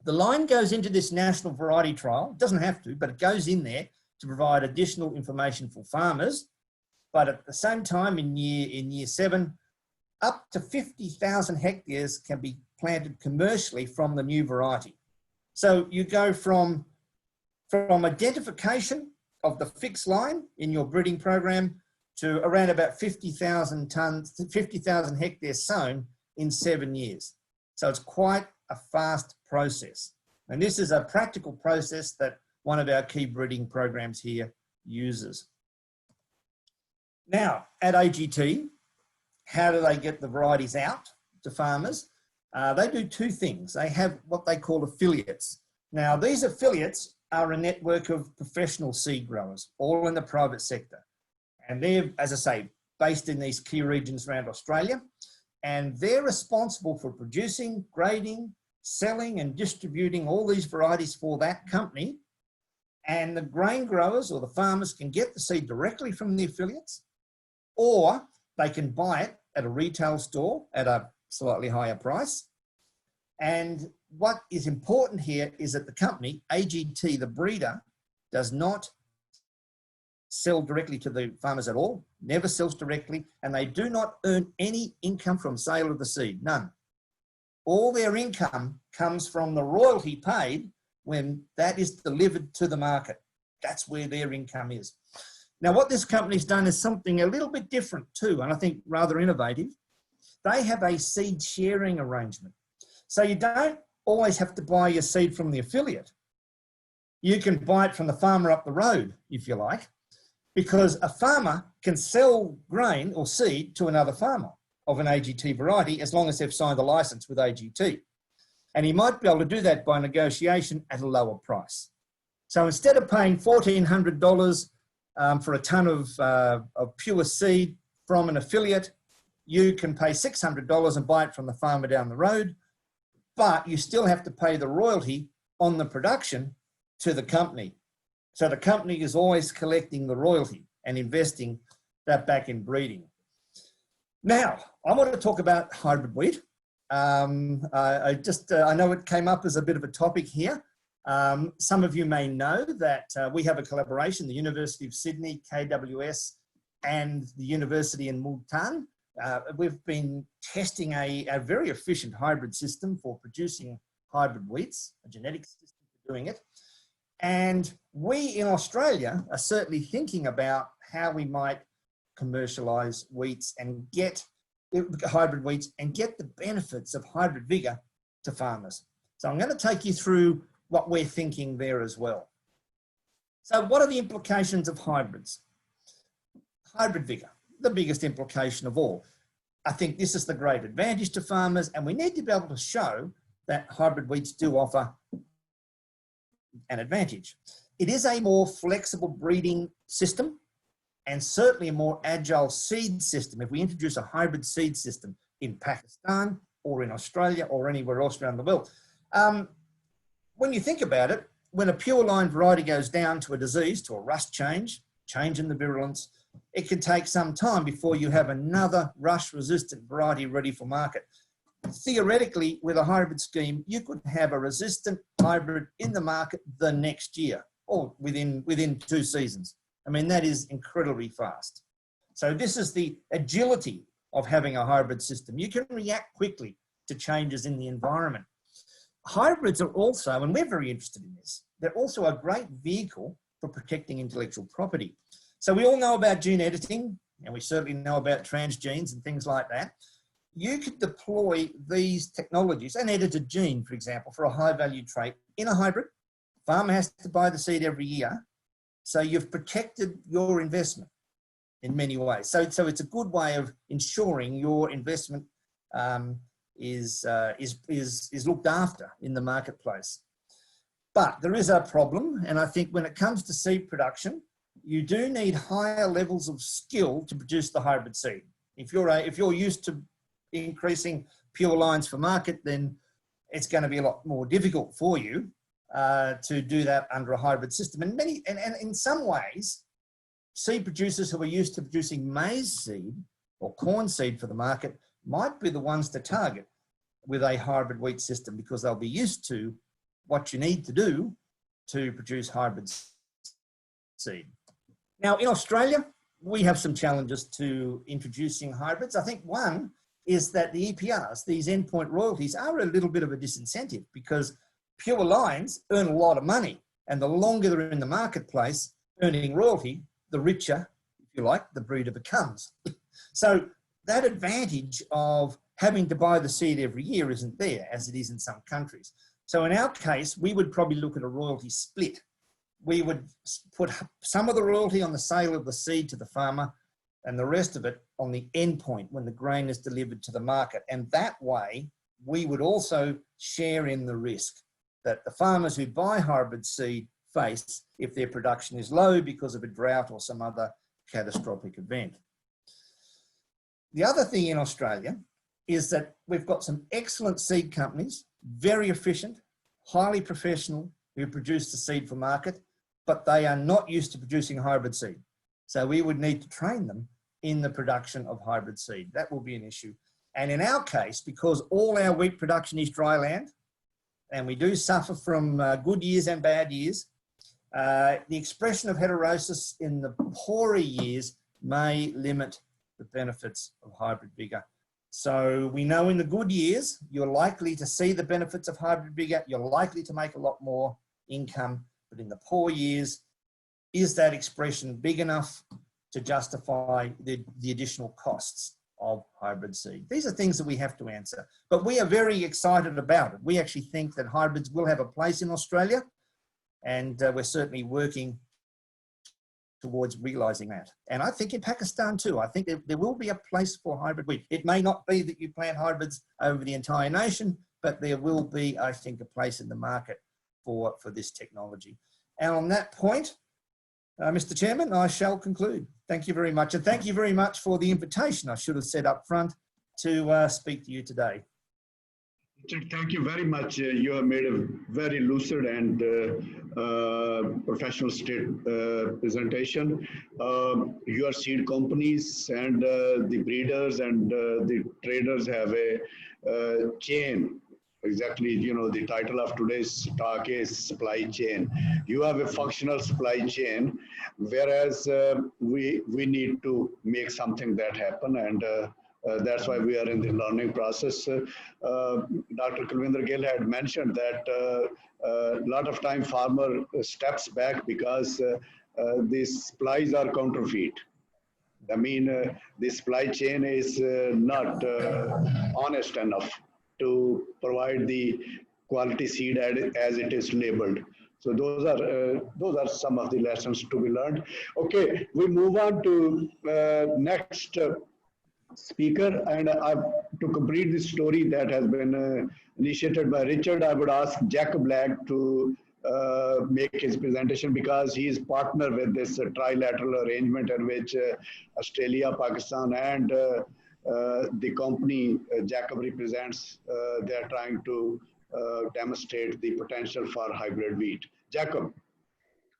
the line goes into this national variety trial. It doesn't have to, but it goes in there to provide additional information for farmers. But at the same time, in year 7, up to 50,000 hectares can be planted commercially from the new variety. So you go from identification of the fixed line in your breeding program to around about 50,000 tonnes, 50,000 hectares sown in 7 years. So it's quite a fast process. And this is a practical process that one of our key breeding programs here uses. Now, at AGT, how do they get the varieties out to farmers? They do 2 things. They have what they call affiliates. Now, these affiliates are a network of professional seed growers, all in the private sector. And they're, as I say, based in these key regions around Australia. And they're responsible for producing, grading, selling and distributing all these varieties for that company. And the grain growers or the farmers can get the seed directly from the affiliates, or they can buy it at a retail store at a slightly higher price. And what is important here is that the company, AGT, the breeder, does not sell directly to the farmers at all, never sells directly, and they do not earn any income from sale of the seed, none. All their income comes from the royalty paid when that is delivered to the market. That's where their income is. Now, what this company's done is something a little bit different too, and I think rather innovative. They have a seed sharing arrangement. So you don't always have to buy your seed from the affiliate. You can buy it from the farmer up the road, if you like, because a farmer can sell grain or seed to another farmer of an AGT variety as long as they've signed a license with AGT. And he might be able to do that by negotiation at a lower price. So instead of paying $1,400 for a ton of pure seed from an affiliate, you can pay $600 and buy it from the farmer down the road, but you still have to pay the royalty on the production to the company. So the company is always collecting the royalty and investing that back in breeding. Now, I want to talk about hybrid wheat. I know it came up as a bit of a topic here. Some of you may know that we have a collaboration, the University of Sydney, KWS, and the University in Multan. We've been testing a very efficient hybrid system for producing hybrid wheats, a genetic system for doing it. And we in Australia are certainly thinking about how we might commercialise wheats and get hybrid wheats and get the benefits of hybrid vigour to farmers. So I'm going to take you through what we're thinking there as well. So what are the implications of hybrids? Hybrid vigour, the biggest implication of all. I think this is the great advantage to farmers, and we need to be able to show that hybrid wheats do offer an advantage. It is a more flexible breeding system and certainly a more agile seed system. If we introduce a hybrid seed system in Pakistan or in Australia or anywhere else around the world, when you think about it, when a pure line variety goes down to a disease, to a rust change in the virulence, it can take some time before you have another rust-resistant variety ready for market. Theoretically, with a hybrid scheme, you could have a resistant hybrid in the market the next year or within 2 seasons. I mean, that is incredibly fast. So this is the agility of having a hybrid system. You can react quickly to changes in the environment. Hybrids are also, and we're very interested in this, they're also a great vehicle for protecting intellectual property. So we all know about gene editing, and we certainly know about transgenes and things like that. You could deploy these technologies, an edited gene, for example, for a high-value trait in a hybrid. Farmer has to buy the seed every year. So you've protected your investment in many ways. So it's a good way of ensuring your investment is looked after in the marketplace. But there is a problem, and I think when it comes to seed production, you do need higher levels of skill to produce the hybrid seed. If you're used to increasing pure lines for market, then it's going to be a lot more difficult for you to do that under a hybrid system. And in some ways, seed producers who are used to producing maize seed or corn seed for the market might be the ones to target with a hybrid wheat system, because they'll be used to what you need to do to produce hybrid seed. Now, in Australia, we have some challenges to introducing hybrids. I think one is that the EPRs, these endpoint royalties, are a little bit of a disincentive, because pure lines earn a lot of money, and the longer they're in the marketplace earning royalty, the richer, if you like, the breeder becomes. So that advantage of having to buy the seed every year isn't there, as it is in some countries. So in our case, we would probably look at a royalty split. We would put some of the royalty on the sale of the seed to the farmer and the rest of it on the end point when the grain is delivered to the market. And that way, we would also share in the risk that the farmers who buy hybrid seed face if their production is low because of a drought or some other catastrophic event. The other thing in Australia is that we've got some excellent seed companies, very efficient, highly professional, who produce the seed for market, but they are not used to producing hybrid seed. So we would need to train them in the production of hybrid seed. That will be an issue. And in our case, because all our wheat production is dry land, and we do suffer from good years and bad years, the expression of heterosis in the poorer years may limit the benefits of hybrid vigour. So we know in the good years, you're likely to see the benefits of hybrid vigour, you're likely to make a lot more income, but in the poor years, is that expression big enough to justify the additional costs of hybrid seed? These are things that we have to answer, but we are very excited about it. We actually think that hybrids will have a place in Australia, and we're certainly working towards realising that. And I think in Pakistan too, I think there will be a place for hybrid wheat. It may not be that you plant hybrids over the entire nation, but there will be, I think, a place in the market for this technology. And on that point, Mr. Chairman, I shall conclude. Thank you very much. And thank you very much for the invitation, I should have said up front, to speak to you today. Richard, thank you very much. You have made a very lucid and professional presentation. Your seed companies and the breeders and the traders have a chain. Exactly, you know, the title of today's talk is supply chain. You have a functional supply chain, whereas we need to make something that happen, and that's why we are in the learning process. Dr. Kulwinder Gill had mentioned that a lot of time farmer steps back because the supplies are counterfeit. I mean, the supply chain is not honest enough to provide the quality seed as it is labeled. So those are some of the lessons to be learned. Okay, we move on to next speaker, and to complete this story that has been initiated by Richard, I would ask Jacob Black to make his presentation, because he is partner with this trilateral arrangement in which Australia, Pakistan, and the company Jacob represents. They are trying to demonstrate the potential for hybrid wheat. Jacob.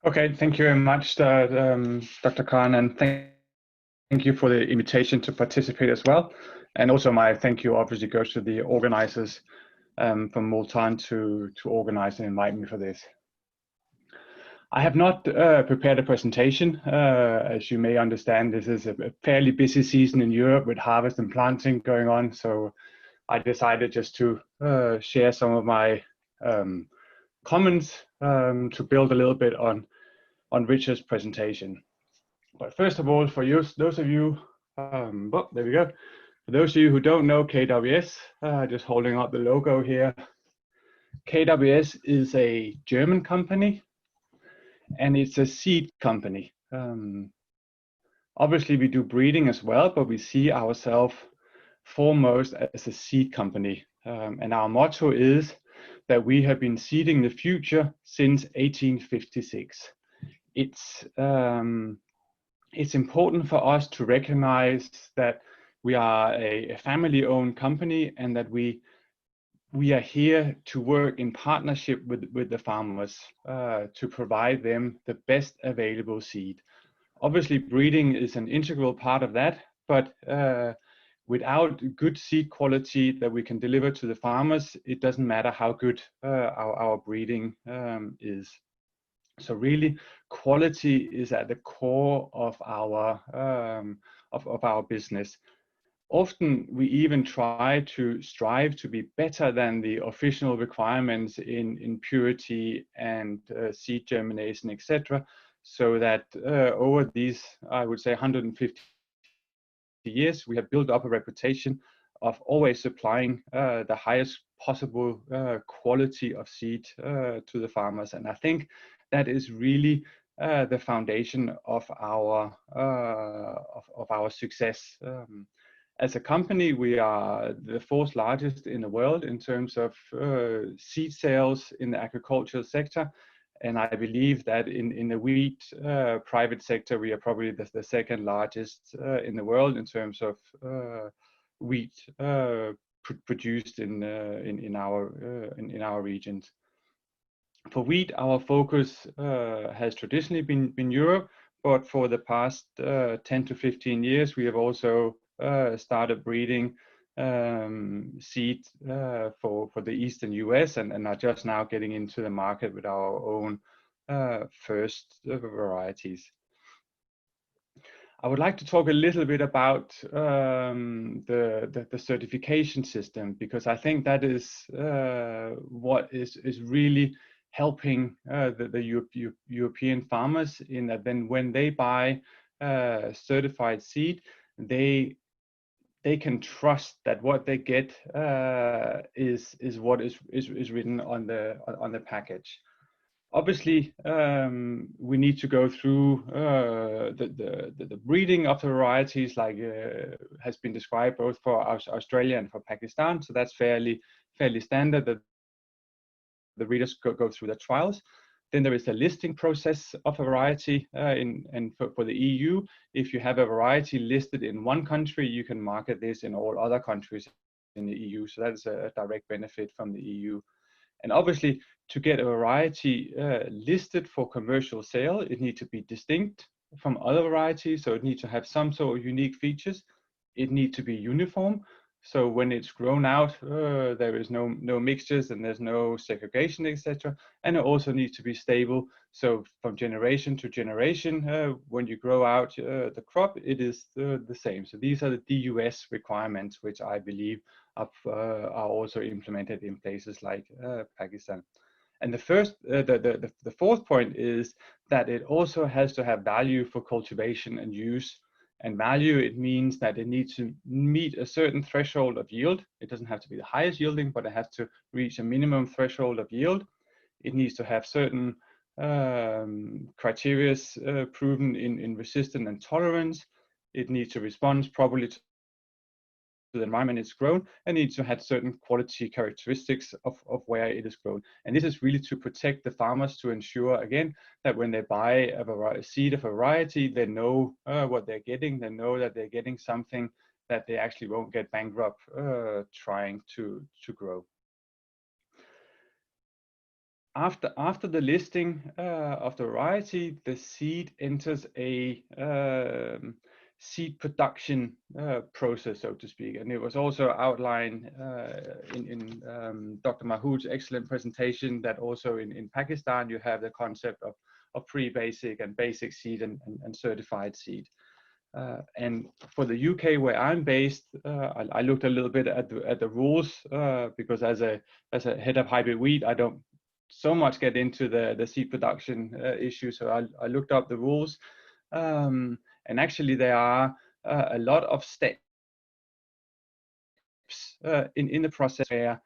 Okay, thank you very much, Dr. Khan, and thank you for the invitation to participate as well. And also my thank you obviously goes to the organizers from Multan to organize and invite me for this. I have not prepared a presentation. As you may understand, this is a fairly busy season in Europe with harvest and planting going on. So I decided just to share some of my comments to build a little bit on Richard's presentation. But first of all, for you, those of you, there we go. For those of you who don't know KWS, just holding up the logo here. KWS is a German company, and it's a seed company. Obviously, we do breeding as well, but we see ourselves foremost as a seed company. And our motto is that we have been seeding the future since 1856. It's important for us to recognize that we are a family-owned company, and that we are here to work in partnership with the farmers to provide them the best available seed. Obviously, breeding is an integral part of that, but without good seed quality that we can deliver to the farmers, it doesn't matter how good our breeding is. So really, quality is at the core of our business. Often we even try to strive to be better than the official requirements in purity and seed germination, etc. So that over these, I would say, 150 years, we have built up a reputation of always supplying the highest possible quality of seed to the farmers. And I think that is really the foundation of our success. As a company, we are the fourth largest in the world in terms of seed sales in the agricultural sector. And I believe that in the wheat private sector, we are probably the second largest in the world in terms of wheat produced in our regions. For wheat, our focus has traditionally been Europe, but for the past 10 to 15 years, we have also started breeding seed for the eastern US, and are just now getting into the market with our own first varieties. I would like to talk a little bit about the certification system, because I think that is what is really helping the European farmers, in that then when they buy certified seed, they can trust that what they get is what is written on the package. Obviously, we need to go through the breeding of the varieties, like has been described both for Australia and for Pakistan. So that's fairly fairly standard that the breeders go through the trials. Then there is a listing process of a variety, and for the EU, if you have a variety listed in one country, you can market this in all other countries in the EU. So that's a direct benefit from the EU. And obviously, to get a variety listed for commercial sale, it needs to be distinct from other varieties. So it needs to have some sort of unique features. It needs to be uniform. So when it's grown out, there is no mixtures and there's no segregation, etc. And it also needs to be stable. So from generation to generation, when you grow out the crop, it is the same. So these are the DUS requirements, which I believe are also implemented in places like Pakistan. And the fourth point is that it also has to have value for cultivation and use. And value, it means that it needs to meet a certain threshold of yield. It doesn't have to be the highest yielding, but it has to reach a minimum threshold of yield. It needs to have certain criteria proven in resistance and tolerance. It needs to respond properly to the environment it's grown, and needs to have certain quality characteristics of where it is grown. And this is really to protect the farmers, to ensure, again, that when they buy a seed of a variety, they know what they're getting. They know that they're getting something that they actually won't get bankrupt trying to grow. After the listing of the variety, the seed enters a seed production process, so to speak. And it was also outlined in Dr. Mahood's excellent presentation that also in Pakistan, you have the concept of pre-basic and basic seed and certified seed. And for the UK, where I'm based, I looked a little bit at the rules because as a head of hybrid wheat, I don't so much get into the seed production issue. So I looked up the rules. And actually, there are a lot of steps in the process where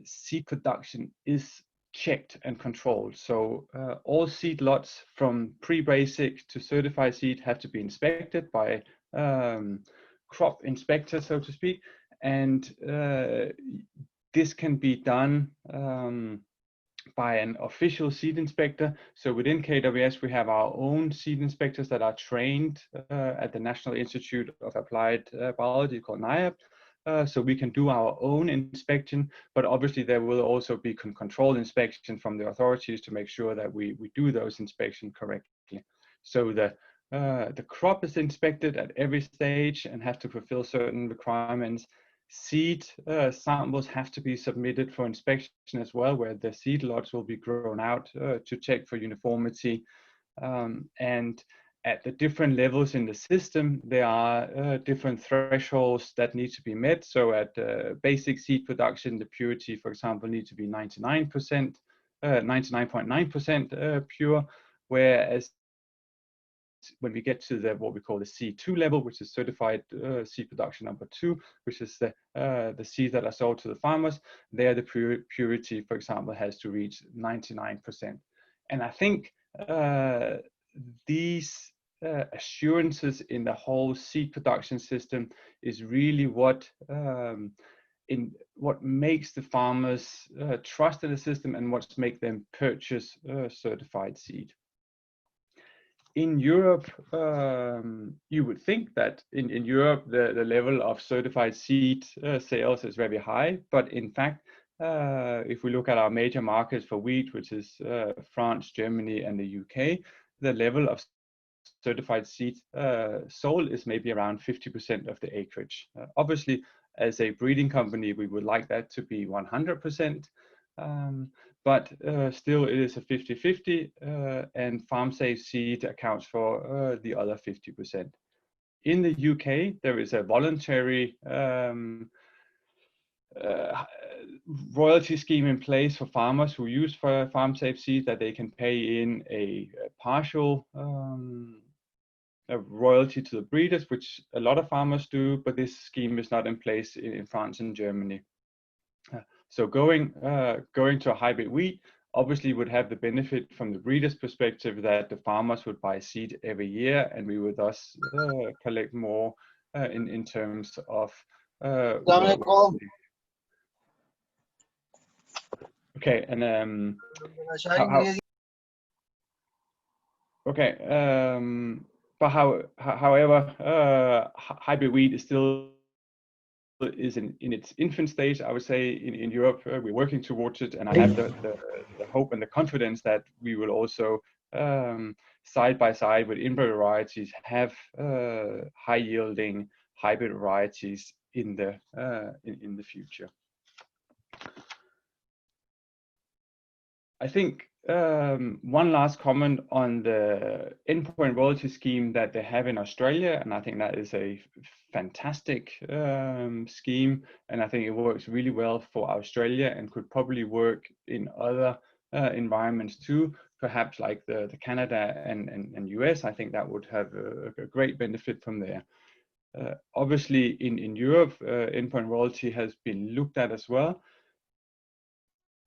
seed production is checked and controlled. So all seed lots from pre-basic to certified seed have to be inspected by crop inspector, so to speak. And this can be done by an official seed inspector. So within KWS, we have our own seed inspectors that are trained at the National Institute of Applied Biology called NIAB. So we can do our own inspection, but obviously there will also be controlled inspection from the authorities to make sure that we do those inspections correctly. So the crop is inspected at every stage and has to fulfill certain requirements. Seed samples have to be submitted for inspection as well, where the seed lots will be grown out to check for uniformity. And at the different levels in the system, there are different thresholds that need to be met. So at basic seed production, the purity, for example, needs to be 99%, 99.9% pure, whereas when we get to what we call the C2 level, which is certified seed production number 2, which is the seeds that are sold to the farmers, there the purity, for example, has to reach 99%. And I think these assurances in the whole seed production system is really what makes the farmers trust in the system and what's make them purchase certified seed. In Europe, you would think that in Europe, the level of certified seed sales is very high. But in fact, if we look at our major markets for wheat, which is France, Germany, and the UK, the level of certified seed sold is maybe around 50% of the acreage. Obviously, as a breeding company, we would like that to be 100%. But still it is a 50-50 and farm safe seed accounts for the other 50%. In the UK, there is a voluntary royalty scheme in place for farmers who use farm safe seed, that they can pay in a partial royalty to the breeders, which a lot of farmers do, but this scheme is not in place in France and Germany. So going to a hybrid wheat obviously would have the benefit from the breeder's perspective that the farmers would buy seed every year, and we would thus collect more in terms of Okay, and but however, hybrid wheat is still in its infant stage. I would say in Europe we're working towards it, and I have the hope and the confidence that we will also side by side with inbred varieties have high yielding hybrid varieties in the future. I think one last comment on the endpoint royalty scheme that they have in Australia, and I think that is a fantastic scheme, and I think it works really well for Australia and could probably work in other environments too, perhaps like the Canada and US. I think that would have a great benefit from there. Obviously in Europe, endpoint royalty has been looked at as well,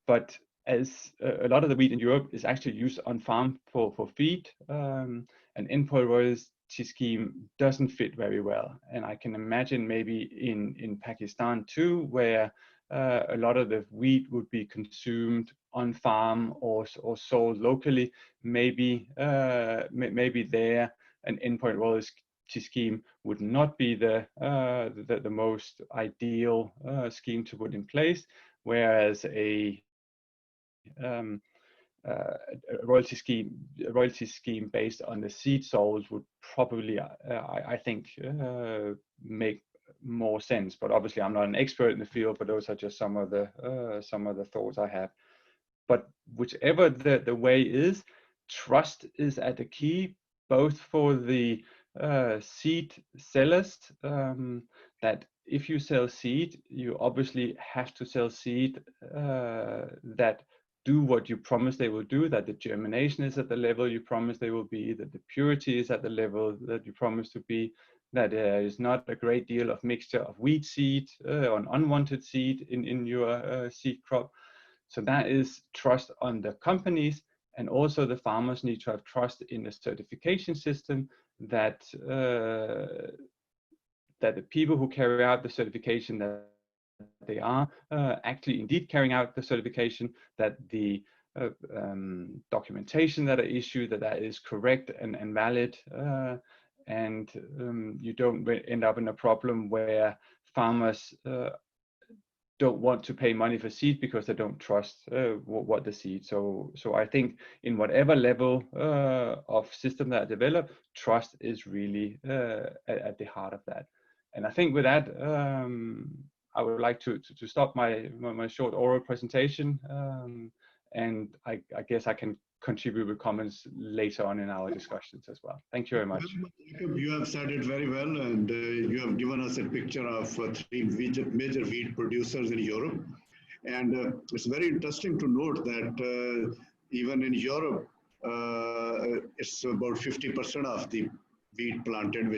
but as a lot of the wheat in Europe is actually used on farm for feed, an endpoint royalty scheme doesn't fit very well. And I can imagine maybe in Pakistan too, where a lot of the wheat would be consumed on farm or sold locally, maybe there an endpoint royalty scheme would not be the most ideal scheme to put in place, whereas a royalty scheme based on the seed sold would probably, I think, make more sense. But obviously, I'm not an expert in the field, but those are just some of the thoughts I have. But whichever the way is, trust is at the key, both for the seed sellers, that if you sell seed, you obviously have to sell seed that do what you promise they will do, that the germination is at the level you promise they will be, that the purity is at the level that you promise to be, that there is not a great deal of mixture of wheat seed or unwanted seed in your seed crop. So that is trust on the companies, and also the farmers need to have trust in the certification system that that the people who carry out the certification, that they are actually indeed carrying out the certification, that the documentation that are issued, that is correct and valid, and you don't end up in a problem where farmers don't want to pay money for seed because they don't trust what the seed. So I think in whatever level of system that are developed, trust is really at the heart of that. And I think with that, I would like to stop my short oral presentation, and I guess I can contribute with comments later on in our discussions as well. Thank you very much. You have said it very well, and you have given us a picture of three major wheat producers in Europe. And it's very interesting to note that even in Europe, it's about 50% of the wheat planted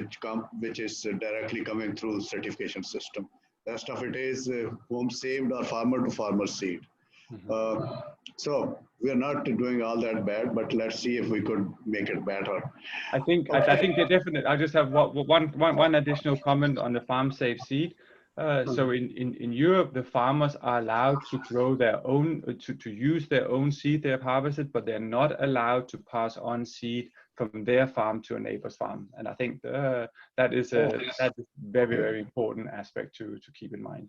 which is directly coming through certification system. The rest of it is home saved or farmer to farmer seed. So we are not doing all that bad, but let's see if we could make it better. I think they're definite. I just have one additional comment on the farm safe seed. So in Europe, the farmers are allowed to grow their own, to use their own seed they have harvested, but they're not allowed to pass on seed from their farm to a neighbor's farm. And I think that is a very, very important aspect to keep in mind.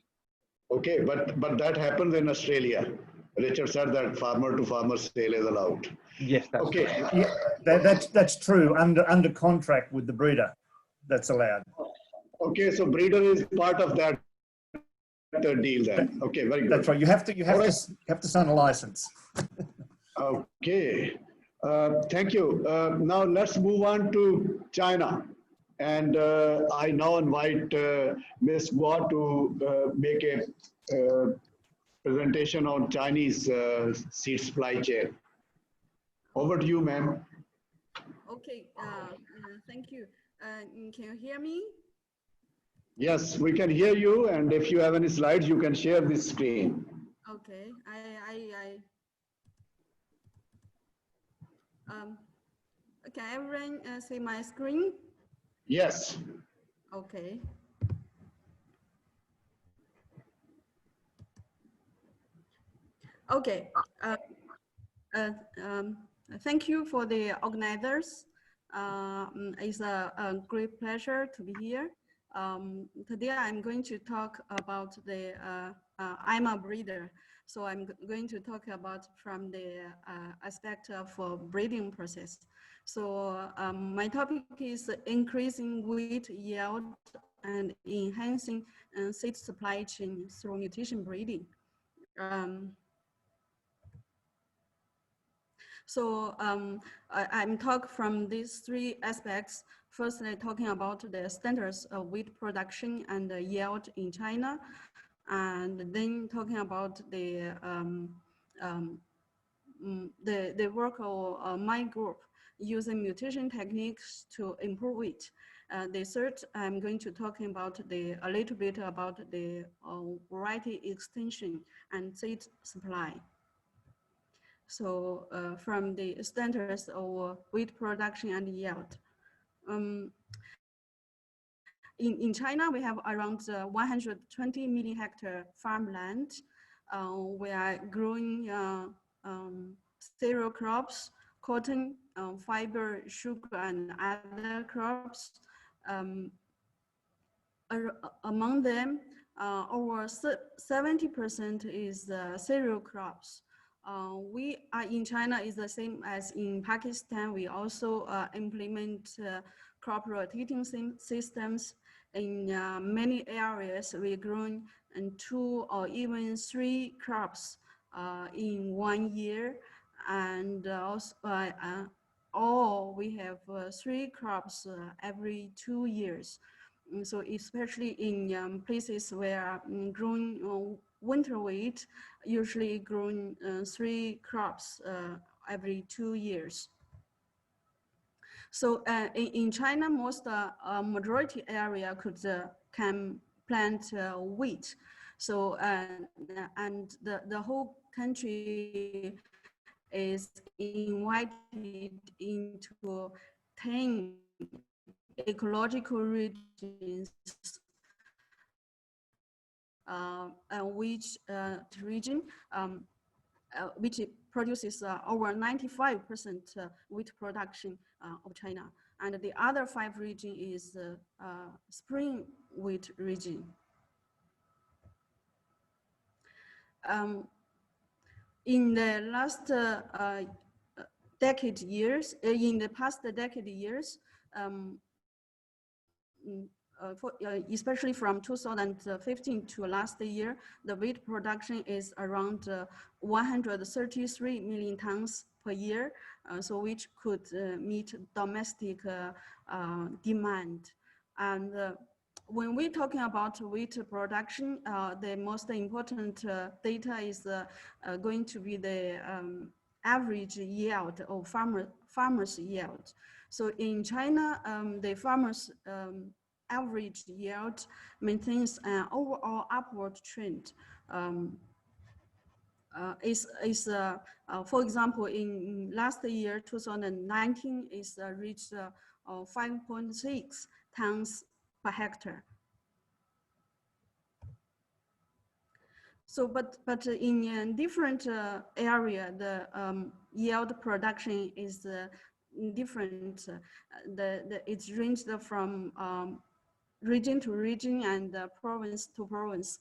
Okay, but that happens in Australia. Richard said that farmer to farmer sale is allowed. Yes, that's okay. True. Yeah, that's true. Under contract with the breeder, that's allowed. Okay, so breeder is part of that deal then. Okay, very good. That's right. You have to sign a license. Okay, thank you. Now let's move on to China. And I now invite Ms. Guo to make a presentation on Chinese seed supply chain. Over to you, ma'am. Okay, thank you. Can you hear me? Yes, we can hear you. And if you have any slides, you can share this screen. Okay, can everyone see my screen? Yes. Okay. Okay. Uh, um, Thank you for the organizers. It's a great pleasure to be here. Today I'm going to talk about the, I'm a breeder. So I'm going to talk about from the aspect of breeding process. So my topic is increasing wheat yield and enhancing seed supply chain through mutation breeding. I'm talk from these three aspects. Firstly, talking about the standards of wheat production and the yield in China, and then talking about the work of my group using mutation techniques to improve wheat. The third, I'm going to talking about a little bit about the variety extension and seed supply. So from the standards of wheat production and yield. In China, we have around 120 million hectare farmland. We are growing cereal crops, cotton, fiber, sugar, and other crops. Among them, over 70% is cereal crops. We are in China is the same as in Pakistan. We also implement crop rotating systems. In many areas, we're growing 2 or even 3 crops in 1 year. And also, we have 3 crops every 2 years. So especially in places where growing winter wheat, usually growing 3 crops every 2 years. So in China, most majority area can plant wheat. So and the whole country is invited into 10 ecological regions, which produces over 95% wheat production of China. And the other 5 region is spring wheat region. In the last decade years, in the past decade years, especially from 2015 to last year, the wheat production is around 133 million tons per year, so which could meet domestic demand. And when we're talking about wheat production, the most important data is going to be the average yield of farmers' yield. So in China, the farmers' average yield maintains an overall upward trend. For example, in last year, 2019, is reached 5.6 tons per hectare. So, but in different area, the yield production is different. It's ranged from region to region and province to province.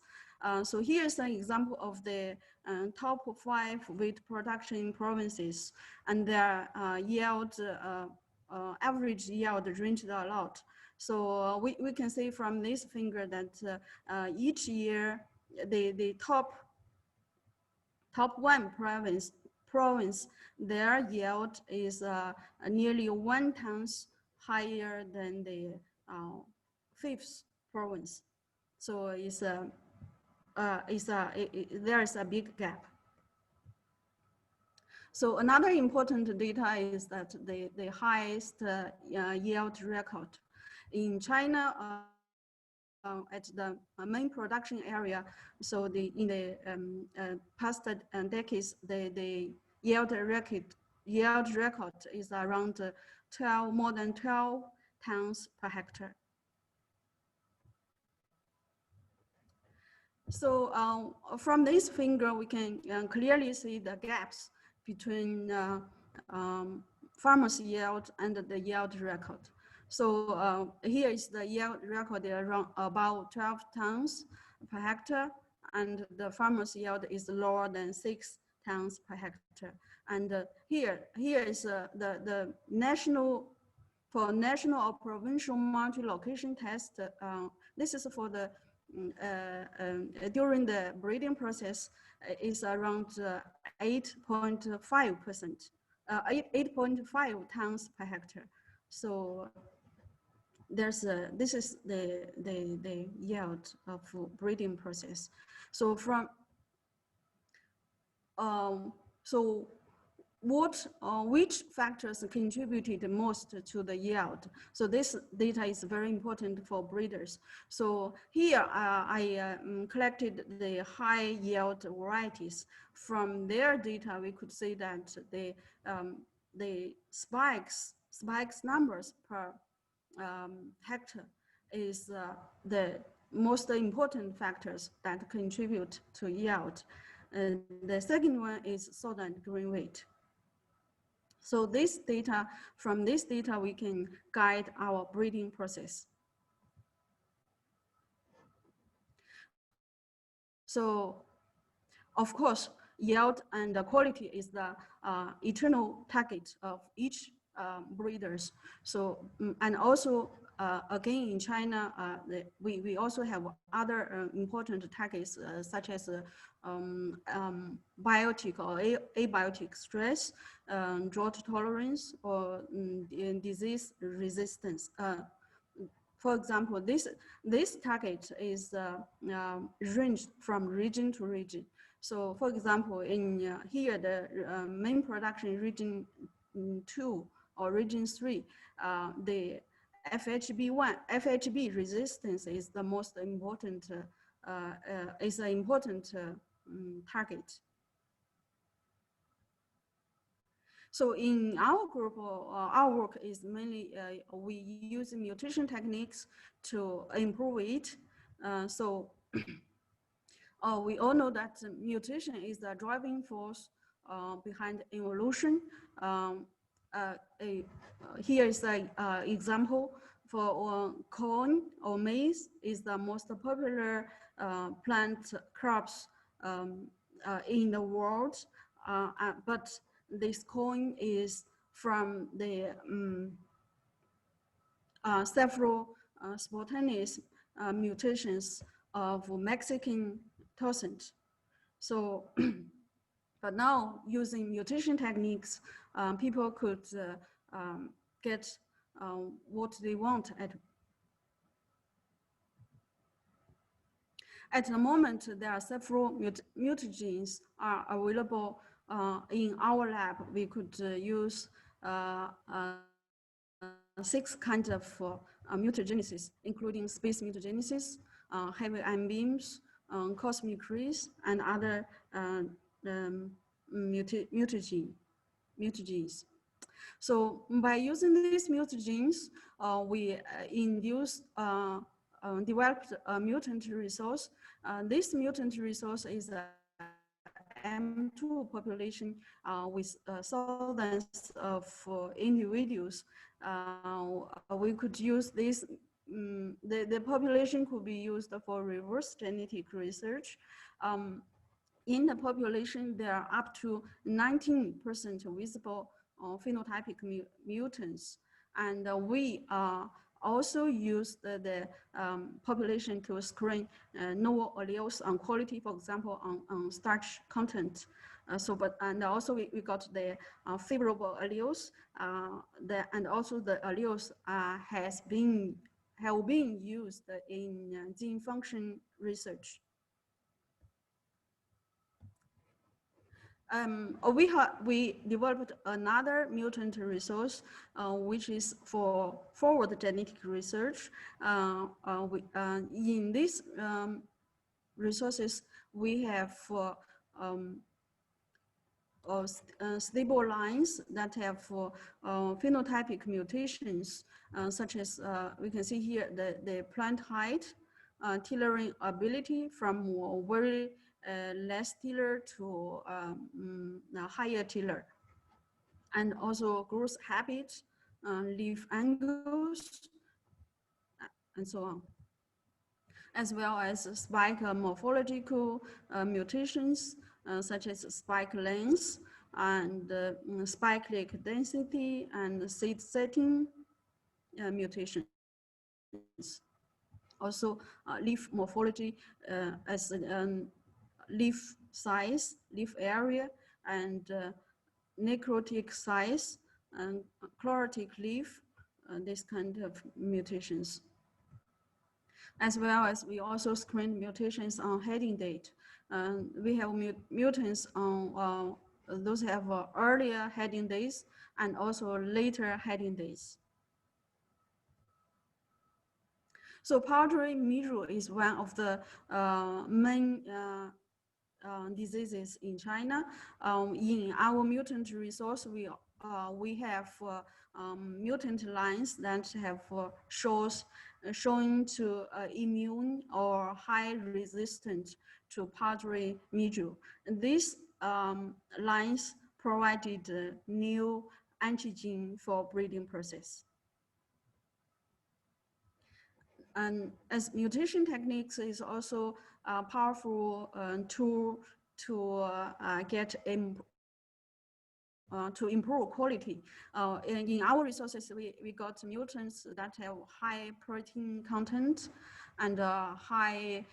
So here's an example of the top 5 wheat production provinces, and their yield, average yield ranged a lot. So we can see from this figure that each year the top 1 province, their yield is nearly 1 tons higher than the 5th province. So there is a big gap. So another important data is that the highest yield record in China at the main production area. So in the past decades, the yield record is around more than 12 tons per hectare. So from this figure, we can clearly see the gaps between farmer's yield and the yield record. So here is the yield record around about 12 tons per hectare, and the farmer's yield is lower than 6 tons per hectare. And here is the national, for national or provincial multi-location test. This is for the during the breeding process is around 8.5%, 8.5 tons per hectare. So there's this is the yield of breeding process. So from so which factors contributed most to the yield? So this data is very important for breeders. So here I collected the high yield varieties. From their data, we could see that the spikes numbers per hectare is the most important factors that contribute to yield. The second one is sod and grain weight. So this data, from this data, we can guide our breeding process. So, of course, yield and quality is the eternal target of each breeders. So, and also, again, in China, we also have other important targets such as biotic or abiotic stress, drought tolerance, or disease resistance. For example, this target is ranged from region to region. So, for example, in here, the main production region 2 or region 3, the FHB resistance is the most important, is an important target. So in our group, our work is mainly, we use mutation techniques to improve it. So we all know that mutation is the driving force behind evolution. Here is an example for corn or maize is the most popular plant crops in the world, but this corn is from the several spontaneous mutations of Mexican toxins. So, but now using mutation techniques, people could get what they want at the moment. There are several mutagens are available in our lab. We could use 6 kinds of mutagenesis, including space mutagenesis, heavy ion beams, cosmic rays, and other mutagens. So by using these mutagens, we developed a mutant resource. This mutant resource is a M2 population with thousands of individuals. We could use this, the population could be used for reverse genetic research. In the population, there are up to 19% visible phenotypic mutants. And we also use the population to screen novel alleles on quality, for example, on starch content. And also we got the favorable alleles, and also the alleles have been used in gene function research. We developed another mutant resource, which is for forward genetic research. In these resources, we have stable lines that have phenotypic mutations, such as we can see here the plant height, tillering ability from very less tiller to a higher tiller, and also growth habits, leaf angles, and so on, as well as spike morphological mutations such as spike length and spike density and seed setting mutations. Also, leaf morphology as leaf size, leaf area, and necrotic size, and chlorotic leaf, this kind of mutations. As well as we also screen mutations on heading date. We have mutants on those have earlier heading days and also later heading days. So powdery mildew is one of the main diseases in China. In our mutant resource, we have mutant lines that have shown to immune or high resistant to powdery mildew. And these lines provided new antigen for breeding process. And as mutation techniques is also a powerful tool to get to improve quality. In our resources, we got mutants that have high protein content and high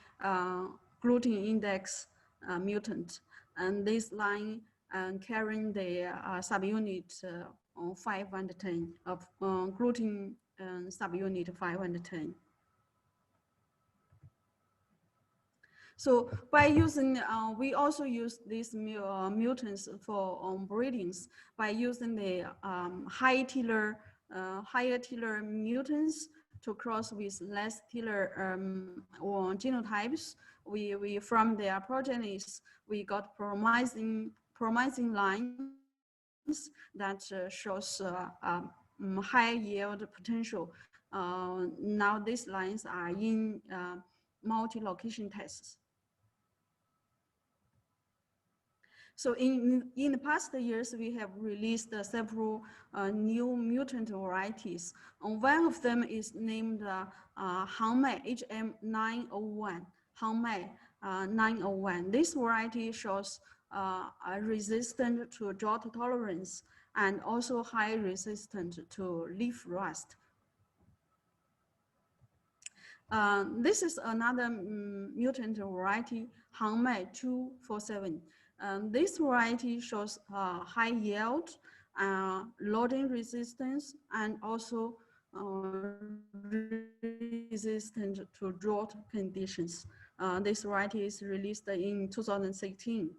gluten index mutant. And this line carrying the subunit 5 and 10 of gluten subunit 5 and 10. So by using, we also use these mutants for breedings by using the higher tiller mutants to cross with less tiller or genotypes. We from their progenies, we got promising lines that shows high yield potential. Now these lines are in multi-location tests. So in the past years, we have released several new mutant varieties. One of them is named Hangmei HM901, Hangmei 901. This variety shows resistant to drought tolerance and also high resistant to leaf rust. This is another mutant variety, Hangmei 247. This variety shows high yield, loading resistance, and also resistant to drought conditions. This variety is released in 2016.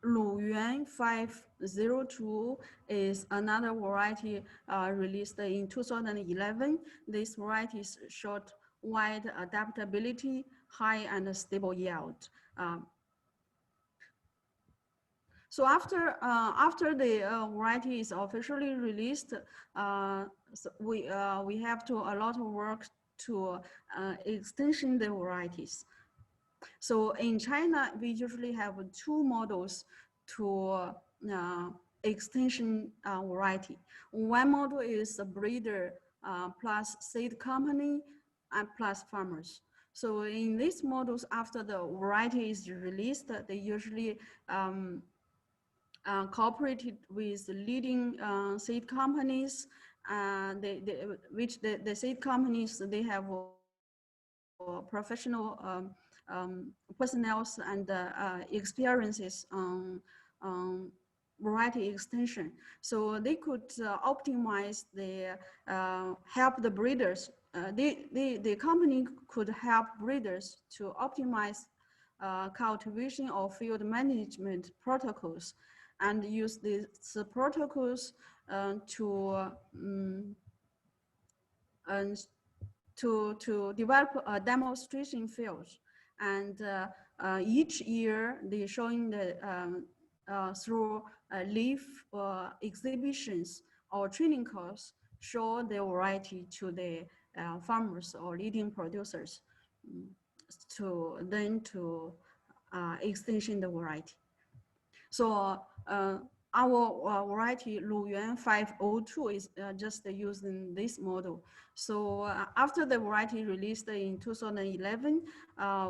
Luyuan 502 is another variety released in 2011. This variety showed wide adaptability, high and stable yield. So after the variety is officially released, so we have to a lot of work to extension the varieties. So in China, we usually have two models to extension variety. One model is a breeder plus seed company and plus farmers. So in these models, after the variety is released, they usually cooperated with leading seed companies, which the seed companies, they have professional personnel and experiences on variety extension. So they could optimize the, help the breeders. The company could help breeders to optimize cultivation or field management protocols and use these protocols to develop a demonstration field. And each year they showing the through leaf exhibitions or training course, show their variety to the farmers or leading producers to extension the variety. So our variety Luyuan 502 is just using this model. So after the variety released in 2011,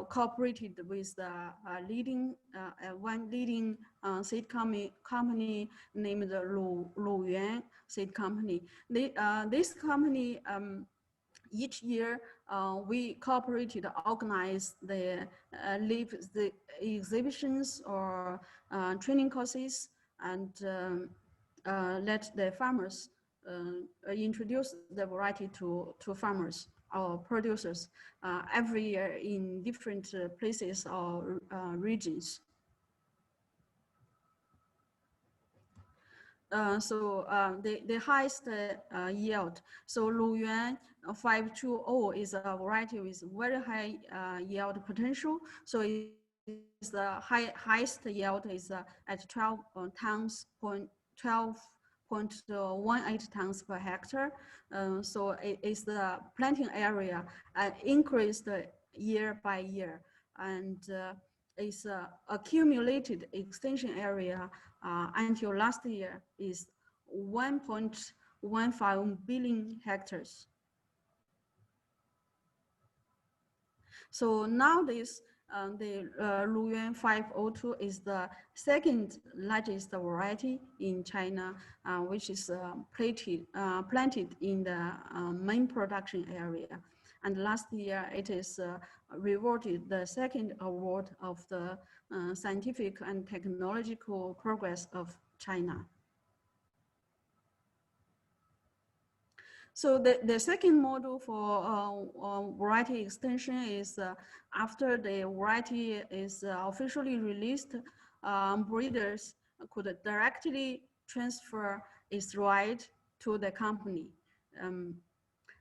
cooperated with one leading seed company named Luyuan Seed Company. This company each year, we cooperated, organized the exhibitions or training courses, and let the farmers introduce the variety to farmers or producers every year in different places or regions. The highest yield. So Luyuan 520 is a variety with very high yield potential. So it's the highest yield is at 12 tons, 12.18 tons per hectare. So it's the planting area increased year by year, and it's accumulated extension area until last year is 1.15 billion hectares. So nowadays, the Luyuan 502 is the second largest variety in China, which is planted in the main production area. And last year, it is rewarded the second award of the scientific and technological progress of China. So the second model for variety extension is after the variety is officially released, breeders could directly transfer its right to the company.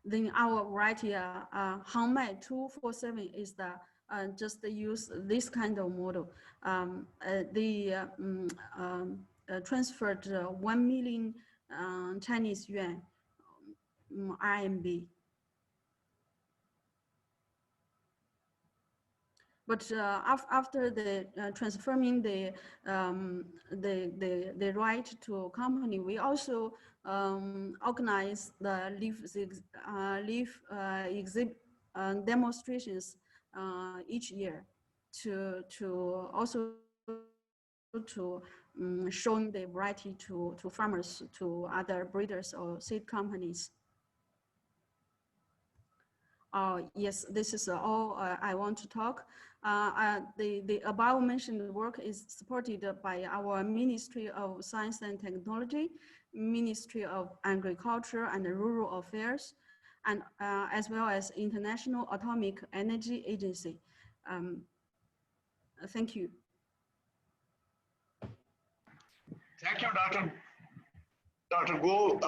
Then our variety Hangmai 247 is the just use this kind of model. They transferred 1 million Chinese yuan RMB. But after the transferring the right to company, we also organize the leaf demonstrations each year to also to showing the variety to farmers, to other breeders or seed companies. Yes, this is all I want to talk. The above mentioned work is supported by our Ministry of Science and Technology, Ministry of Agriculture and Rural Affairs, and as well as International Atomic Energy Agency. Thank you. Thank you, Dr. Go.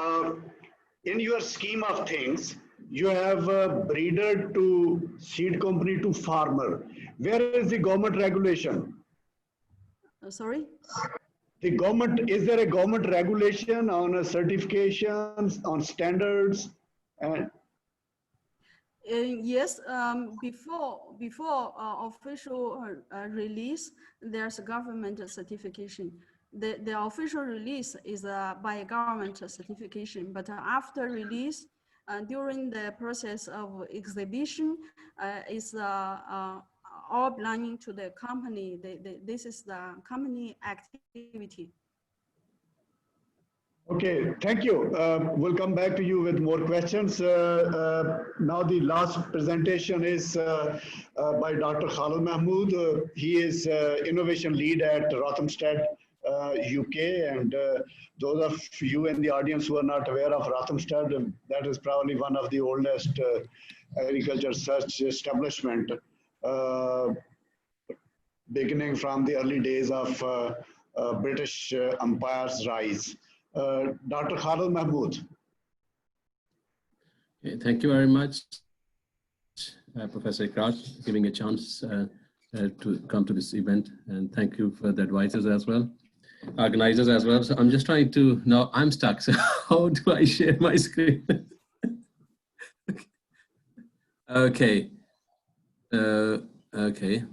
In your scheme of things, you have breeder to seed company to farmer. Where is the government regulation? Sorry? The government, is there a government regulation on certifications, on standards? And yes, before official release, there's a government certification. The official release is by a government certification, but after release, during the process of exhibition, is all belonging to the company. This is the company activity. okay, thank you. We'll come back to you with more questions. Now the last presentation is by Dr. Khalid Mahmood. He is innovation lead at Rothamsted, UK, and those of you in the audience who are not aware of Rothamsted, that is probably one of the oldest agriculture research establishment, beginning from the early days of British Empire's rise. Dr. Khalid Mahmood. Okay, thank you very much, Professor Iqrar, giving a chance to come to this event, and thank you for the advisors as well. organizers as well. So I'm just trying to, now I'm stuck. So how do I share my screen? Okay. Okay.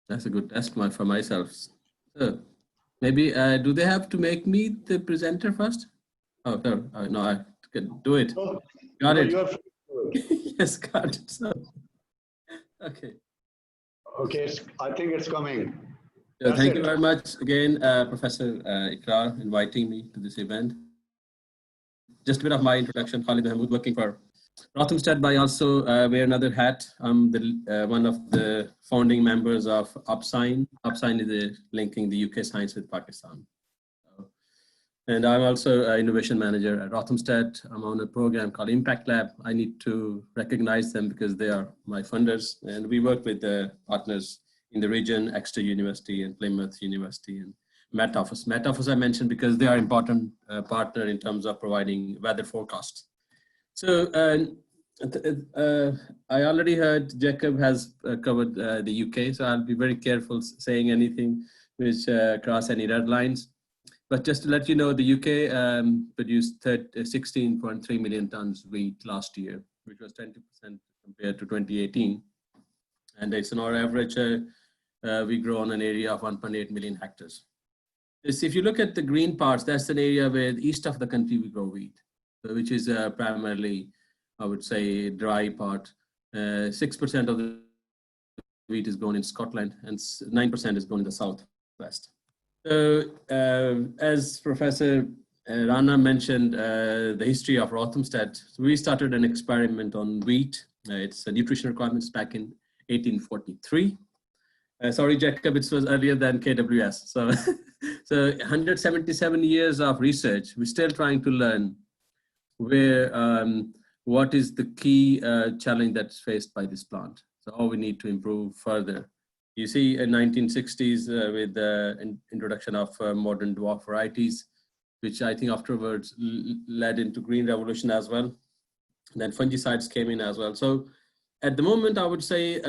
That's a good test for myself. So maybe, do they have to make me the presenter first? Oh, no, I can do it. No, Got no, it. you are free to do it. Yes, got it. So, okay. Okay, I think it's coming. So That's thank you it. very much again, Professor Ikrar, inviting me to this event. Just a bit of my introduction. Khalid Mahmood, working for Rothamsted, but I also wear another hat. I'm the one of the founding members of UpSign. UpSign is linking the UK science with Pakistan. And I'm also an innovation manager at Rothamsted. I'm on a program called Impact Lab. I need to recognize them because they are my funders. And we work with the partners in the region, Exeter University and Plymouth University and Met Office. Met Office I mentioned because they are important partner in terms of providing weather forecasts. So I already heard Jacob has covered the UK, so I'll be very careful saying anything which cross any red lines. But just to let you know, the UK produced 16.3 million tons wheat last year, which was 20% compared to 2018. And it's on our average, we grow on an area of 1.8 million hectares. If you look at the green parts, that's an area where the east of the country we grow wheat, which is primarily, I would say, dry part. 6% of the wheat is grown in Scotland and 9% is grown in the southwest. So as Professor Rana mentioned, the history of Rothamsted, so we started an experiment on wheat. It's a nutrition requirements back in 1843. Sorry, Jacob, it was earlier than KWS. So, so 177 years of research. We're still trying to learn where, what is the key challenge that's faced by this plant. So how we need to improve further. You see in 1960s with the introduction of modern dwarf varieties, which I think afterwards led into green revolution as well. And then fungicides came in as well. So at the moment, I would say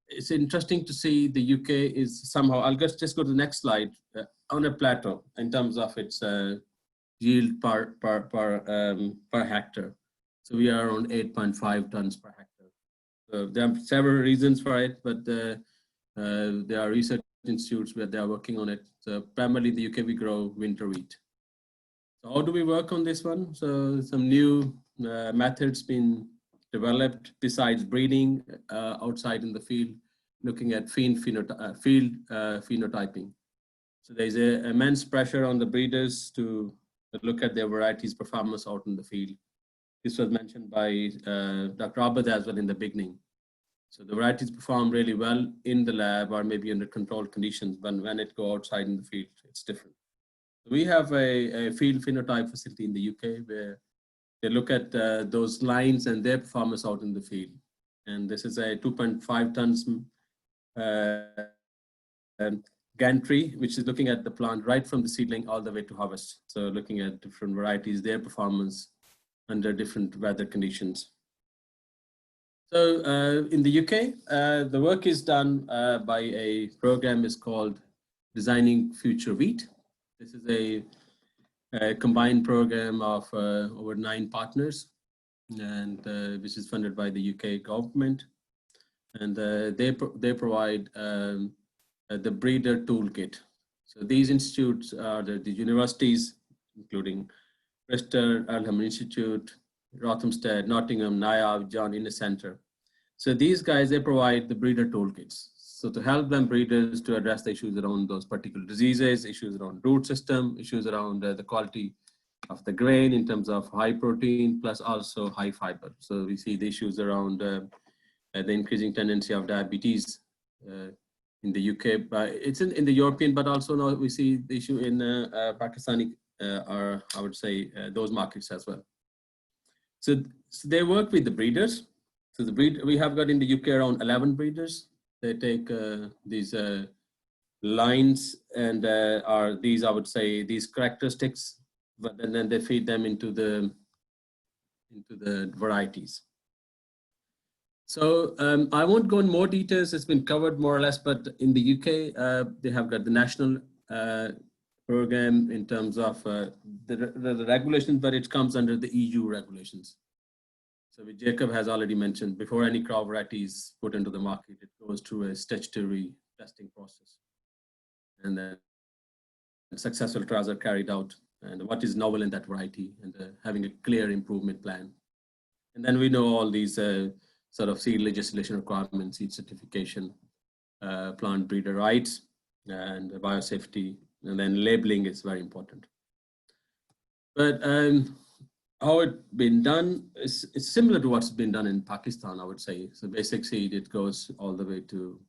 it's interesting to see the UK is somehow, I'll just go to the next slide, on a plateau in terms of its yield per hectare. So we are around 8.5 tons per hectare. So there are several reasons for it, but there are research institutes where they are working on it. So primarily in the UK, we grow winter wheat. So how do we work on this one? So some new methods been developed besides breeding outside in the field, looking at field phenotyping. So there's an immense pressure on the breeders to look at their varieties' performance out in the field. This was mentioned by Dr. Abad as well in the beginning. So the varieties perform really well in the lab or maybe under controlled conditions, but when it go outside in the field, it's different. We have a field phenotype facility in the UK where they look at those lines and their performance out in the field. And this is a 2.5 tons gantry, which is looking at the plant right from the seedling all the way to harvest. So looking at different varieties, their performance under different weather conditions. So in the UK, the work is done by a program is called Designing Future Wheat. This is a combined program of over 9 partners, and which is funded by the UK government. And they provide the breeder toolkit. So these institutes are the universities, including Bristol, Earlham Institute, Rothamsted, Nottingham, NIAB, John Innes Center. So these guys, they provide the breeder toolkits. So to help them breeders to address the issues around those particular diseases, issues around root system, issues around the quality of the grain in terms of high protein, plus also high fiber. So we see the issues around the increasing tendency of diabetes in the UK, but it's in the European, but also now we see the issue in Pakistani, or I would say those markets as well. So they work with the breeders. So we have got in the UK around 11 breeders. They take these lines and are these, I would say, these characteristics, but then they feed them into the varieties. So I won't go in more details. It's been covered more or less, but in the UK, they have got the national program in terms of the regulations, but it comes under the EU regulations. So Jacob has already mentioned, before any crop variety is put into the market, it goes through a statutory testing process. And then successful trials are carried out, and what is novel in that variety, and having a clear improvement plan. And then we know all these sort of seed legislation requirements, seed certification, plant breeder rights, and biosafety, and then labeling is very important. But how it's been done is similar to what's been done in Pakistan, I would say. So basic seed, it goes all the way to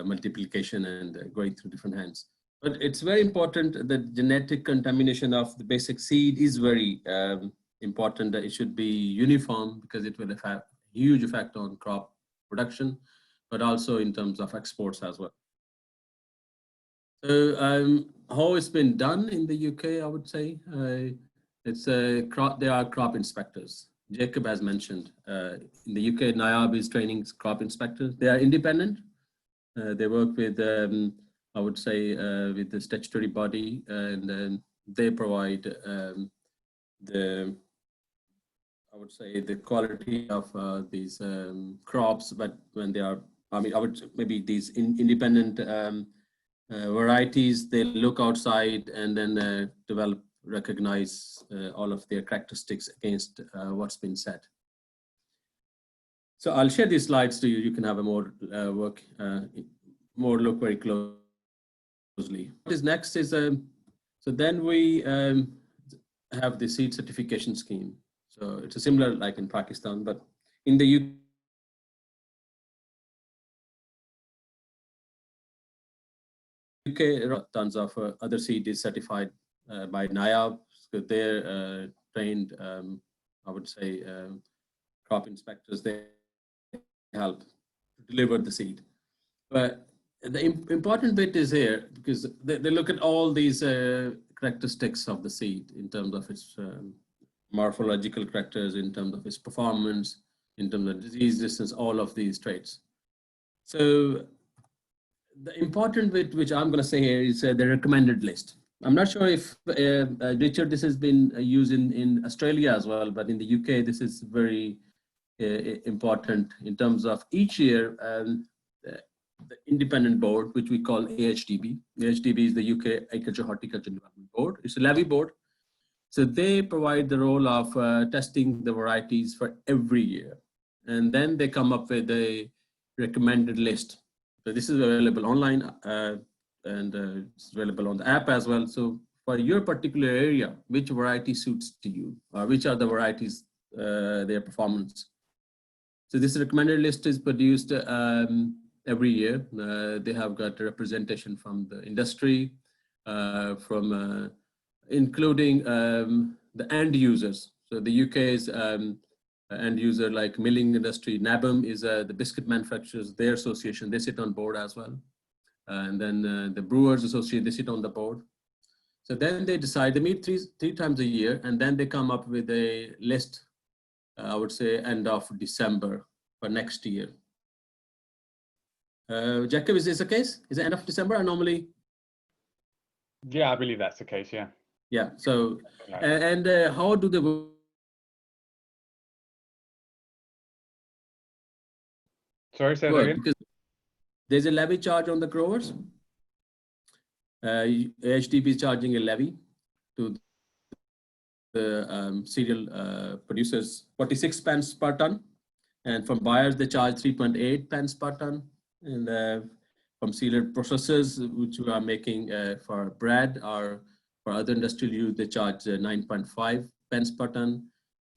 multiplication and going through different hands. But it's very important that genetic contamination of the basic seed is very important, that it should be uniform, because it will have a huge effect on crop production, but also in terms of exports as well. So how it's been done in the UK, I would say, there are crop inspectors. Jacob has mentioned, in the UK, NIAB is training crop inspectors. They are independent. They work with, I would say, with the statutory body, and then they provide I would say, the quality of these crops. But when they are, maybe these independent varieties, they look outside and then recognize all of their characteristics against what's been said. So I'll share these slides to you. You can have a more look very closely. What is next is, so then we have the seed certification scheme. So it's a similar like in Pakistan, but in the UK, tons of other seed is certified by NIAB. So they're trained, I would say, crop inspectors. They help deliver the seed. But the important bit is here, because they look at all these characteristics of the seed in terms of its morphological characters, in terms of its performance, in terms of disease resistance, all of these traits. So the important bit, which I'm going to say here, is the recommended list. I'm not sure if, Richard, this has been used in Australia as well, but in the UK, this is very important in terms of each year, the independent board, which we call AHDB. AHDB is the UK Agriculture Horticulture Development Board. It's a levy board. So they provide the role of testing the varieties for every year. And then they come up with a recommended list. So this is available online and it's available on the app as well. So for your particular area, which variety suits to you, or which are the varieties, their performance. So this recommended list is produced every year. They have got representation from the industry, from including the end users. So the UK's end user, like milling industry, NABM is the biscuit manufacturers, their association, they sit on board as well. And then the Brewers Association, they sit on the board. So then they decide, they meet three times a year, and then they come up with a list, I would say end of December for next year. Jacob, is this the case? Is it end of December or normally? Yeah, I believe that's the case, yeah. Yeah, so, and how do they work? Sorry, say that again? Because there's a levy charge on the growers. HDB is charging a levy to the cereal producers, 46 pence per ton. And from buyers, they charge 3.8 pence per ton. And from cereal processors, which we are making for bread or for other industrial use, they charge 9.5 pence per ton.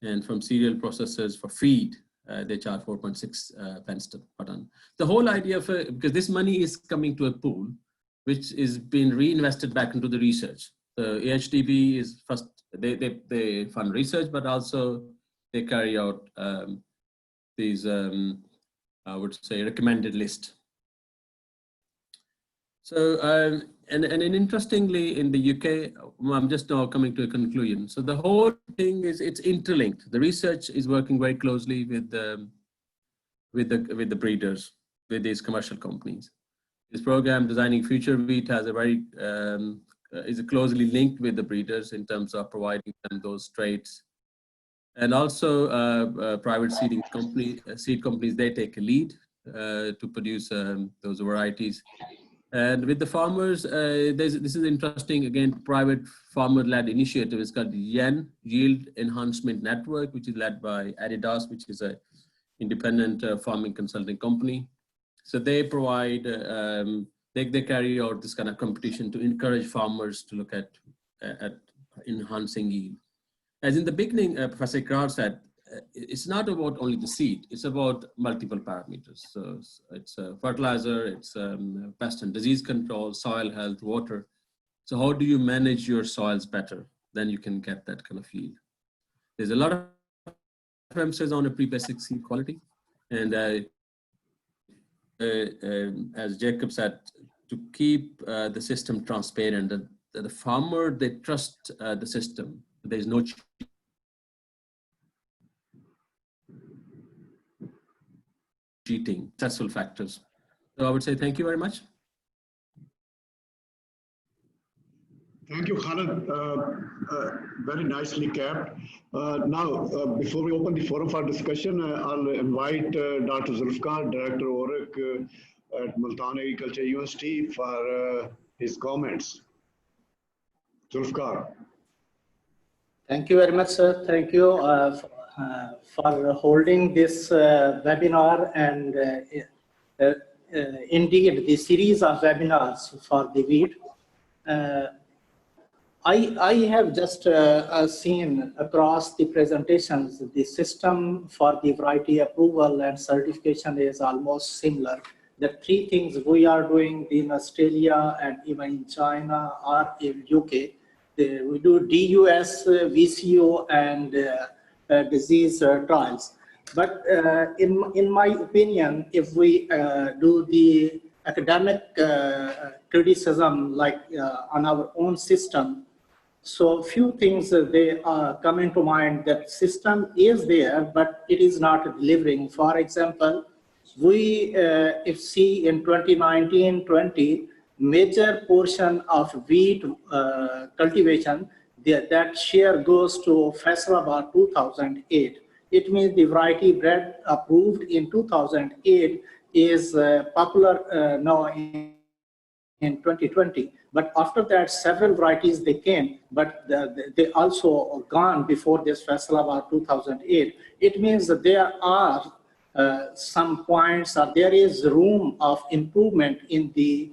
And from cereal processors for feed, they charge 4.6 pence per ton. The whole idea of, because this money is coming to a pool, which is being reinvested back into the research. So AHDB is first, they fund research, but also they carry out these, I would say, recommended list. So, and interestingly, in the UK, I'm just now coming to a conclusion. So the whole thing is, it's interlinked. The research is working very closely with the breeders, with these commercial companies. This program, Designing Future Wheat, has a very is closely linked with the breeders in terms of providing them those traits. And also private seed companies, they take a lead to produce those varieties. And with the farmers, this is interesting, again, private farmer-led initiative. It's called the YEN, Yield Enhancement Network, which is led by Adidas, which is an independent farming consulting company. So they provide, they carry out this kind of competition to encourage farmers to look at enhancing yield. As in the beginning, Professor Ikrar said, it's not about only the seed, it's about multiple parameters. So it's fertilizer, it's pest and disease control, soil health, water. So how do you manage your soils better? Then you can get that kind of yield. There's a lot of emphasis on a pre-basic seed quality. And as Jacob said, to keep the system transparent, that the farmer, they trust the system. There's no cheating, successful factors. So I would say thank you very much. Thank you, Khalid. Very nicely capped. Now, before we open the forum for discussion, I'll invite Dr. Zulfikar, Director ORIC at Multan Agriculture University, for his comments. Zulfikar. Thank you very much, sir. Thank you for holding this webinar, and indeed the series of webinars for the wheat. I have just seen across the presentations, the system for the variety approval and certification is almost similar. The three things we are doing in Australia and even in China or in UK. We do DUS, VCO, and disease trials. But in my opinion, if we do the academic criticism like on our own system, so few things they come into mind. That system is there, but it is not delivering. For example, we if see in 2019-20, major portion of wheat cultivation, that share goes to Faisalabad 2008. It means the variety bred approved in 2008 is popular now in 2020. But after that, several varieties they came, but they also gone before this Faisalabad 2008. It means that there are some points, or there is room of improvement in the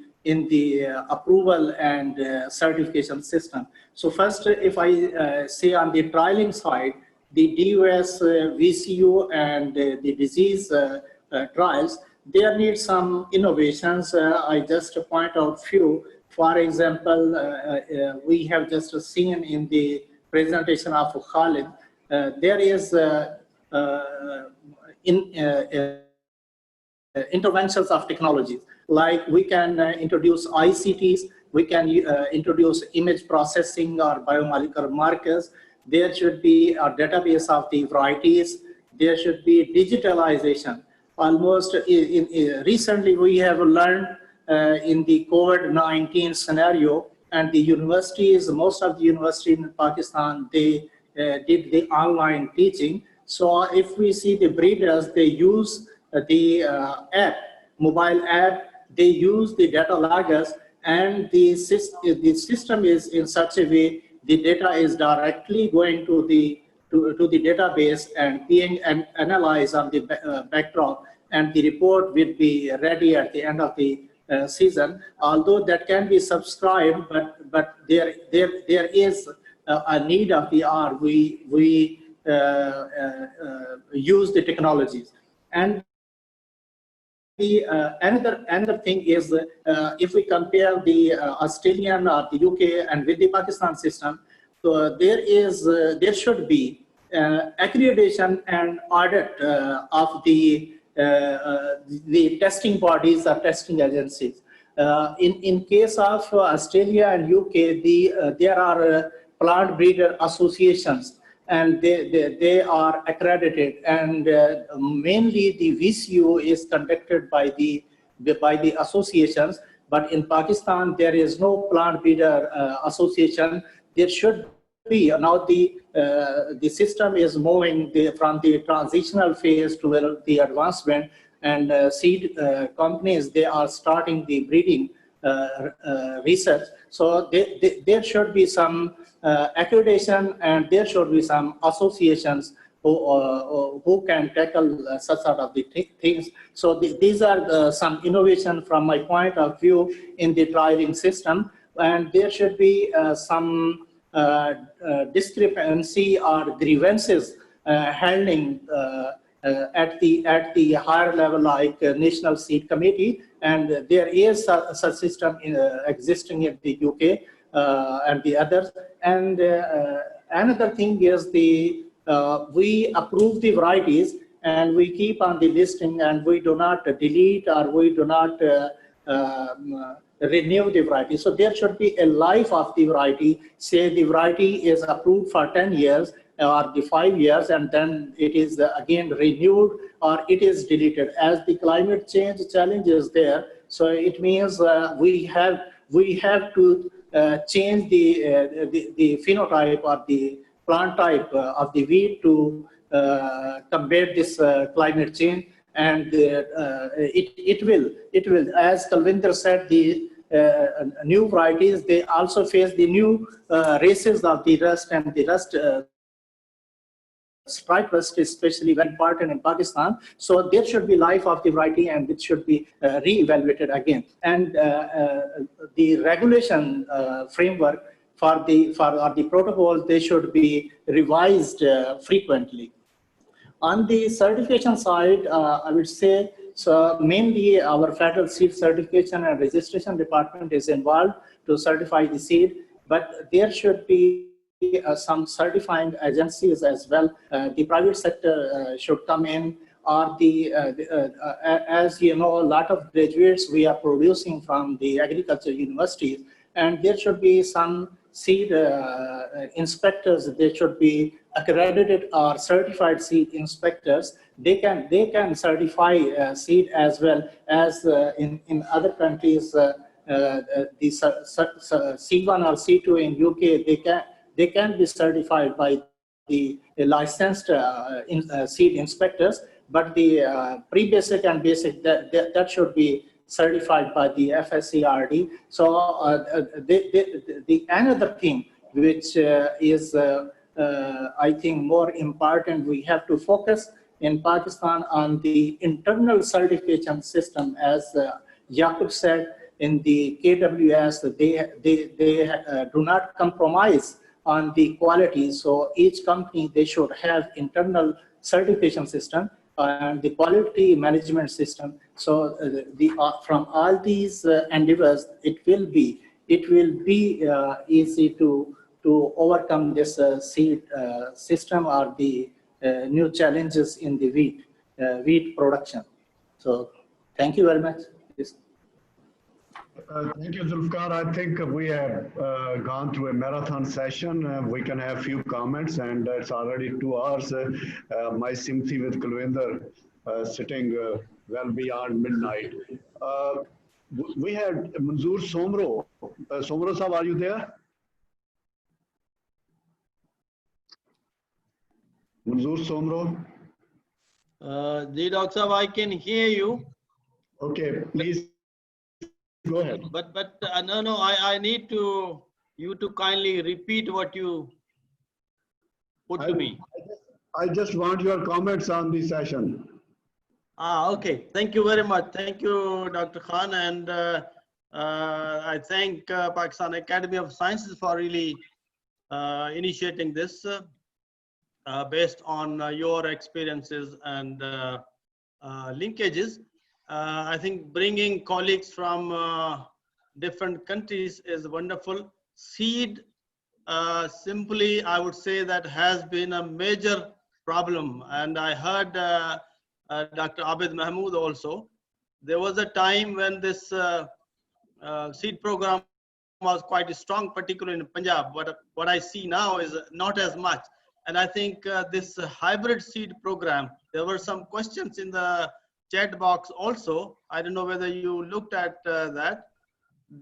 approval and certification system. So first, if I say on the trialing side, the DUS, VCU, and the disease trials, there need some innovations. I just point out few. For example, we have just seen in the presentation of Khalid, there is interventions of technologies. Like we can introduce ICTs, we can introduce image processing or biomolecular markers. There should be a database of the varieties. There should be digitalization. Almost recently we have learned in the COVID-19 scenario, and the universities, most of the universities in Pakistan, they did the online teaching. So if we see the breeders, they use the app, mobile app, they use the data loggers, and the system is in such a way the data is directly going to the database and being analyzed on the backdrop, and the report will be ready at the end of the season. Although that can be subscribed, but there is a need of the hour. We use the technologies. And another thing is, if we compare the Australian or the UK and with the Pakistan system, so there should be accreditation and audit of the testing bodies or testing agencies. In case of Australia and UK, there are plant breeder associations, and they are accredited, and mainly the VCU is conducted by the associations. But in Pakistan, there is no plant breeder association. There should be. Now the system is moving from the transitional phase to the advancement, and seed companies, they are starting the breeding research. So there should be some accreditation, and there should be some associations who can tackle such sort of the things. So these are some innovation from my point of view in the trialing system, and there should be some discrepancy or grievances handling at the higher level, like National Seed Committee, and there is such system existing in the UK and the others. And another thing is we approve the varieties and we keep on the listing, and we do not delete or we do not renew the variety. So there should be a life of the variety. Say the variety is approved for 10 years or the 5 years, and then it is again renewed or it is deleted. As the climate change challenge is there, so it means we have to change the phenotype or the plant type of the wheat to combat this climate change. And it will, as Kalvinder said, the new varieties, they also face the new races of the rust, and the rust, striped rust, especially very important in Pakistan. So there should be life of the variety, and it should be re-evaluated again. And the regulation framework for the protocols, they should be revised frequently. On the certification side, I would say, so mainly our Federal Seed Certification and Registration Department is involved to certify the seed, but there should be some certifying agencies as well. The private sector should come in, or as you know, a lot of graduates we are producing from the agriculture universities, and there should be some seed inspectors. They should be accredited or certified seed inspectors. They can certify seed as well as in other countries. The C1 or C2 in UK, they can be certified by the licensed seed inspectors, but the pre-basic and basic, that should be certified by the FSCRD. So the another thing which is I think more important, we have to focus in Pakistan on the internal certification system. As Yaqub said, in the KWS, they do not compromise on the quality. So each company, they should have internal certification system and the quality management system. So from all these endeavors, it will be easy to overcome this seed system or the new challenges in the wheat production. So thank you very much. Thank you, Zulfikar. I think we have gone through a marathon session. We can have few comments, and it's already 2 hours. My sympathy with Kulwinder sitting well beyond midnight. We had Manzoor Somro. Somro Sahab, are you there? Manzoor Somro? Dr. Sahab, I can hear you. Okay, please. Go ahead. But no, I need you to kindly repeat what you put to me. I just want your comments on the session. Okay. Thank you very much. Thank you, Dr. Khan, and I thank Pakistan Academy of Sciences for really initiating this based on your experiences and linkages. I think bringing colleagues from different countries is wonderful. Seed, simply, I would say that has been a major problem. And I heard Dr. Abid Mahmood also. There was a time when this seed program was quite strong, particularly in Punjab. But what I see now is not as much. And I think this hybrid seed program, there were some questions in the chat box also. I don't know whether you looked at that.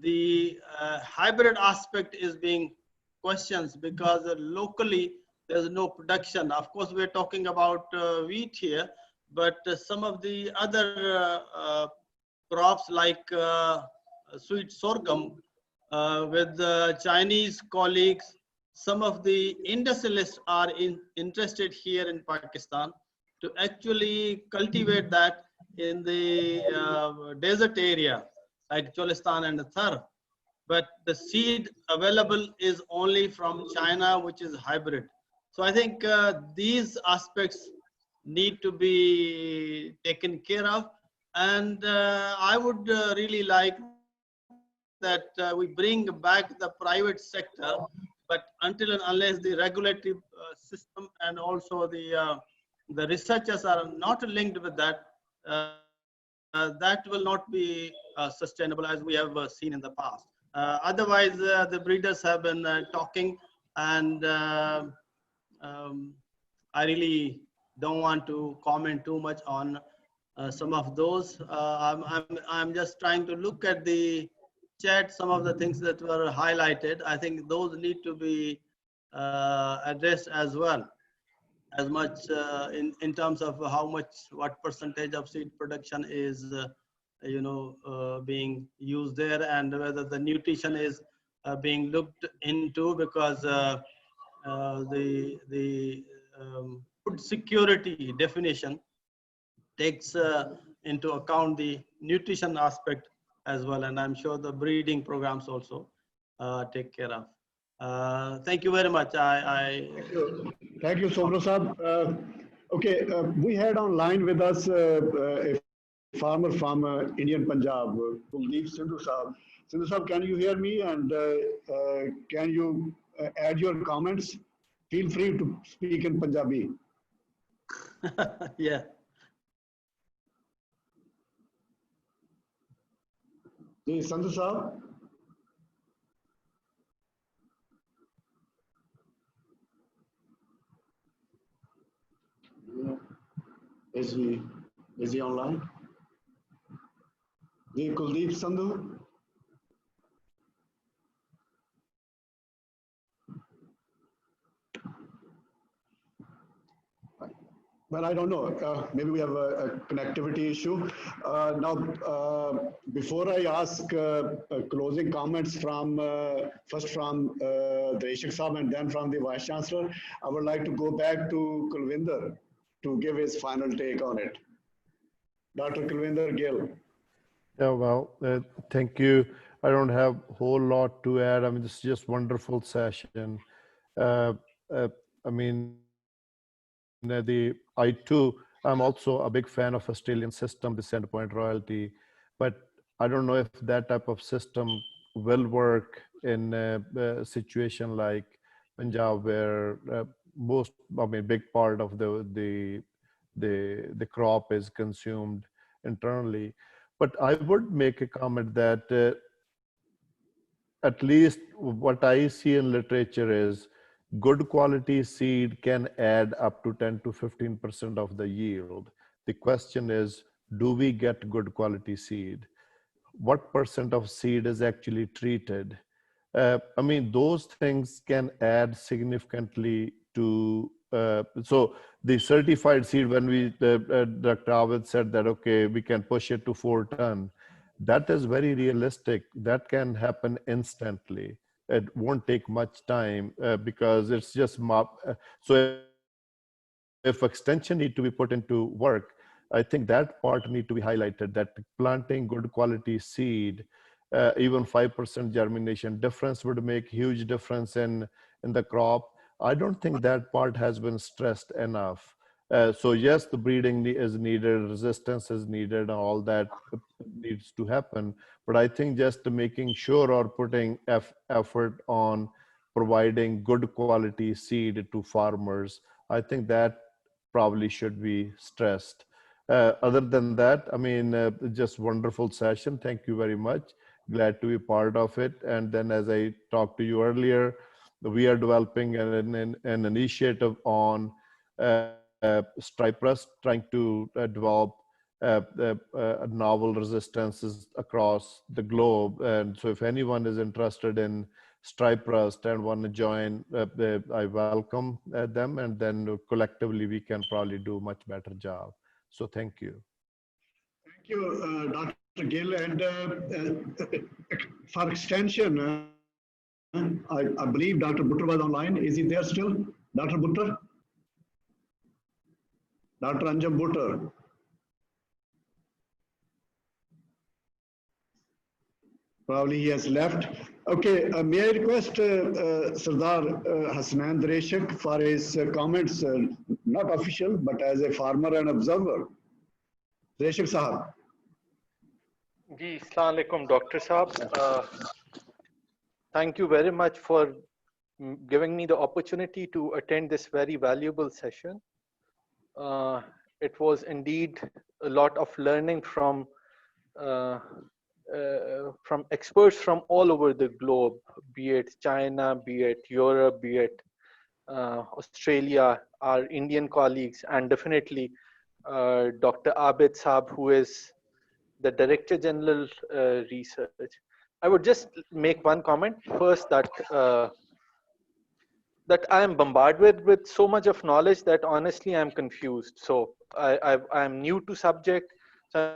the hybrid aspect is being questioned because locally there's no production. Of course, we're talking about wheat here, but some of the other crops like sweet sorghum, with Chinese colleagues, some of the industrialists are interested here in Pakistan to actually cultivate that in the desert area like Cholistan and Thar. But the seed available is only from China, which is hybrid. So I think these aspects need to be taken care of. And I would really like that we bring back the private sector, but until and unless the regulatory system and also the researchers are not linked with that, that will not be sustainable as we have seen in the past. Otherwise, the breeders have been talking, and I really don't want to comment too much on some of those. I'm just trying to look at the chat, some of the things that were highlighted. I think those need to be addressed as well, as much in terms of how much, what percentage of seed production is being used there, and whether the nutrition is being looked into, because the food security definition takes into account the nutrition aspect as well, and I'm sure the breeding programs also take care of. Thank you very much. Thank you, Sobro Saab. Okay, we had online with us a farmer from Indian Punjab, Kuldeep Sindhu Saab. Sindhu Saab, can you hear me, and can you add your comments? Feel free to speak in Punjabi. Yeah. जी संधू साहब is he online? Ji Kuldeep Sandhu. Well, I don't know. Maybe we have a connectivity issue. Now, before I ask closing comments from first from the Ishaq Saab and then from the Vice Chancellor, I would like to go back to Kulvinder to give his final take on it. Dr. Kulvinder Gill. Yeah, well, thank you. I don't have a whole lot to add. I mean, this is just wonderful session. I mean, I'm also a big fan of Australian system, the center point royalty, but I don't know if that type of system will work in a situation like Punjab, where big part of the crop is consumed internally. But I would make a comment that at least what I see in literature is good quality seed can add up to 10 to 15% of the yield. The question is, do we get good quality seed? What percent of seed is actually treated? I mean, those things can add significantly to, so the certified seed, when Dr. Avid said that, okay, we can push it to 4 ton, that is very realistic. That can happen instantly. It won't take much time because it's just so if extension need to be put into work, I think that part need to be highlighted, that planting good quality seed, even 5% germination difference would make huge difference in the crop. I don't think that part has been stressed enough. So yes, the breeding is needed, resistance is needed, all that needs to happen. But I think just making sure or putting effort on providing good quality seed to farmers, I think that probably should be stressed. Other than that, I mean, just wonderful session. Thank you very much. Glad to be part of it. And then, as I talked to you earlier, we are developing an initiative on Striperus, trying to develop novel resistances across the globe. And so if anyone is interested in stripe rust and want to join, I welcome them, and then collectively we can probably do much better job. So thank you. Thank you, Dr. Gill. And for extension, I believe Dr. Buttar was online. Is he there still? Dr. Buttar? Dr. Anjum Buttar? Probably he has left. Okay, may I request Sardar Hasnan Dreshik for his comments, not official, but as a farmer and observer. Dreshik Sahab. Ji, Assalamu alaikum, Dr. Saab. Thank you very much for giving me the opportunity to attend this very valuable session. It was indeed a lot of learning from experts from all over the globe, be it China, be it Europe, be it Australia, our Indian colleagues, and definitely Dr. Abid Saab, who is the Director General Research. I would just make one comment first, that I am bombarded with so much of knowledge that honestly I'm confused. So I'm new to subject. So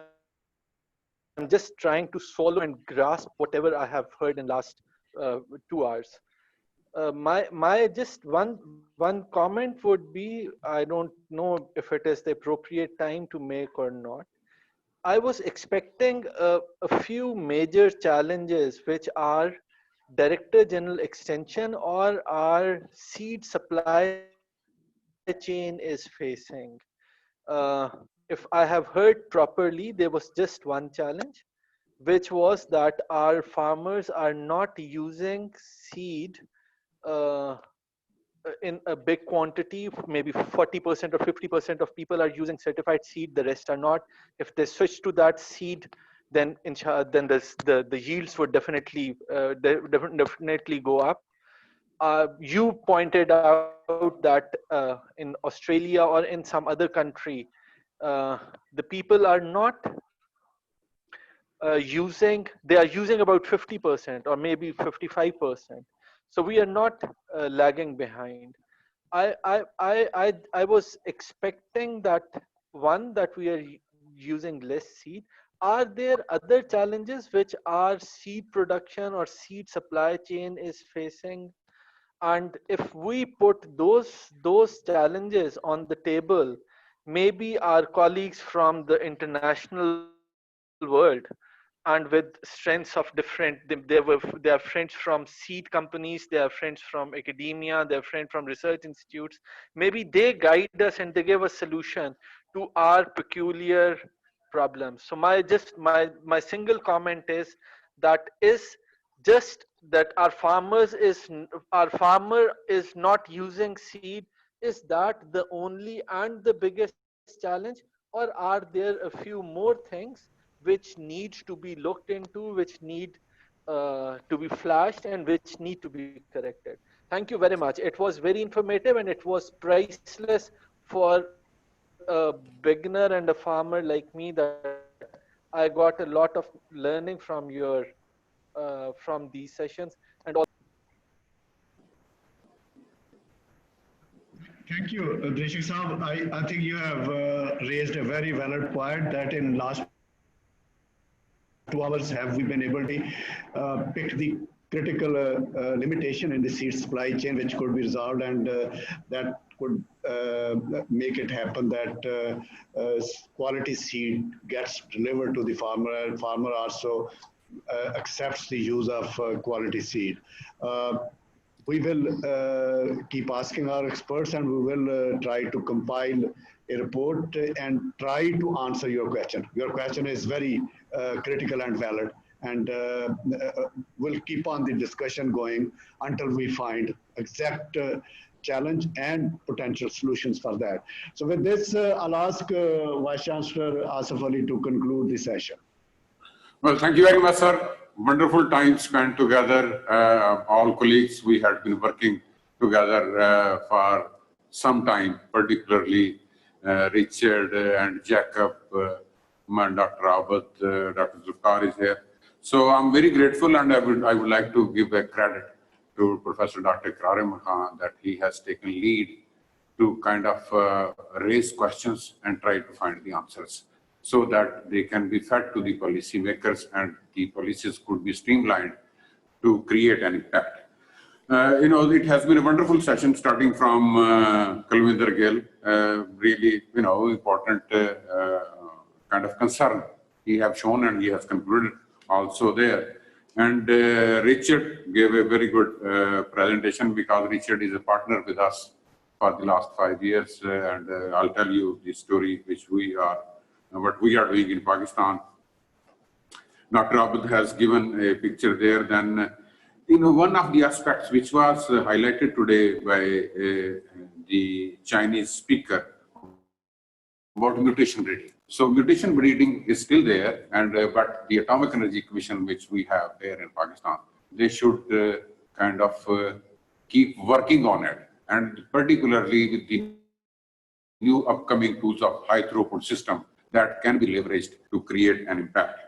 I'm just trying to swallow and grasp whatever I have heard in last 2 hours. My just one comment would be, I don't know if it is the appropriate time to make or not. I was expecting a few major challenges which our Director General Extension or our seed supply chain is facing. If I have heard properly, there was just one challenge, which was that our farmers are not using seed in a big quantity. Maybe 40% or 50% of people are using certified seed, the rest are not. If they switch to that seed, then the yields would definitely go up. You pointed out that in Australia or in some other country, the people are not using, they are using about 50% or maybe 55%. So we are not lagging behind. I was expecting that, one, that we are using less seed. Are there other challenges which our seed production or seed supply chain is facing? And if we put those challenges on the table, maybe our colleagues from the international world, and with strengths of different, they are friends from seed companies, they are friends from academia, they are friends from research institutes, maybe they guide us and they give a solution to our peculiar problems. So my single comment is that our farmer is not using seed. Is that the only and the biggest challenge, or are there a few more things which need to be looked into, which need to be flashed, and which need to be corrected? Thank you very much. It was very informative, and it was priceless for a beginner and a farmer like me, that I got a lot of learning from from these sessions. And all. Thank you, Dreshik Saab. I think you have raised a very valid point that in last 2 hours have we been able to pick the critical limitation in the seed supply chain which could be resolved, and that could make it happen that quality seed gets delivered to the farmer, and farmer also accepts the use of quality seed. We will keep asking our experts, and we will try to compile a report and try to answer your question. Your question is very critical and valid, and we'll keep on the discussion going until we find exact challenge and potential solutions for that. So with this, I'll ask Vice Chancellor Asif Ali to conclude the session. Well, thank you very much, sir. Wonderful time spent together. All colleagues, we had been working together for some time, particularly Richard and Jacob, Dr. Abad, Dr. Zulkar is here. So I'm very grateful, and I would like to give a credit to Professor Dr. Iqrar Khan that he has taken lead to kind of raise questions and try to find the answers so that they can be fed to the policy makers and the policies could be streamlined to create an impact. It has been a wonderful session starting from Kulwinder Gill, really, important kind of concern he have shown and he has concluded also there. And Richard gave a very good presentation because Richard is a partner with us for the last 5 years. And I'll tell you the story what we are doing in Pakistan. Dr. Abad has given a picture there. Then, one of the aspects which was highlighted today by the Chinese speaker about mutation breeding. So mutation breeding is still there, and but the Atomic Energy Commission, which we have here in Pakistan, they should kind of keep working on it, and particularly with the new upcoming tools of high throughput system that can be leveraged to create an impact.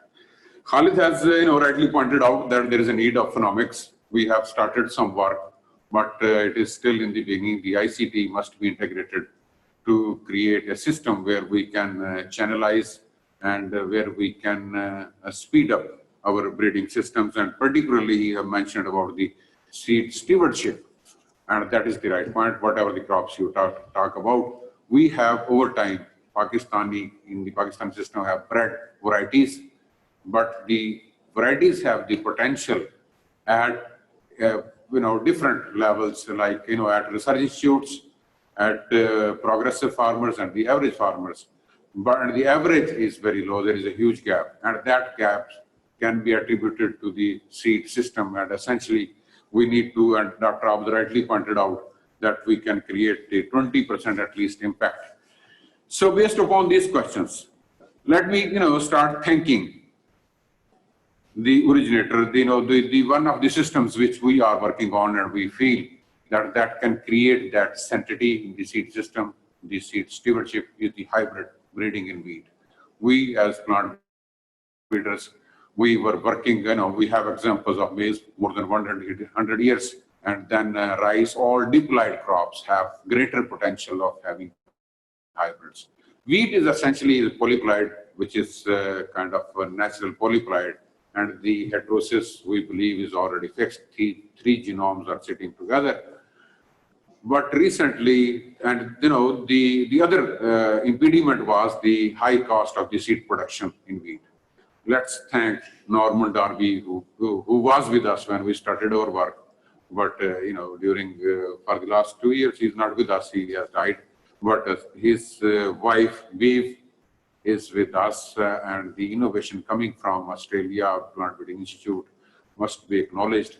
Khalid has rightly pointed out that there is a need of phenomics. We have started some work, but it is still in the beginning. The ICT must be integrated to create a system where we can channelize and where we can speed up our breeding systems. And particularly, you have mentioned about the seed stewardship, and that is the right point. Whatever the crops you talk about, we have over time, in the Pakistan system have bred varieties, but the varieties have the potential at different levels, like at research institutes, at progressive farmers and the average farmers. But the average is very low. There is a huge gap, and that gap can be attributed to the seed system. And essentially, we need to, and Dr. Abad rightly pointed out, that we can create a 20% at least impact. So based upon these questions, let me start thanking the originator, the one of the systems which we are working on, and we feel that can create that sanctity in the seed system, the seed stewardship, is the hybrid breeding in wheat. We as plant breeders, we were working, we have examples of maize more than 100 years, and then rice, all diploid crops have greater potential of having hybrids. Wheat is essentially a polyploid, which is kind of a natural polyploid, and the heterosis, we believe, is already fixed. Three genomes are sitting together. But recently, and the other impediment was the high cost of the seed production in wheat. Let's thank Norman Darby, who was with us when we started our work. But during for the last 2 years, he's not with us. He has died. But his wife, Viv, is with us, and the innovation coming from Australia Plant Breeding Institute must be acknowledged,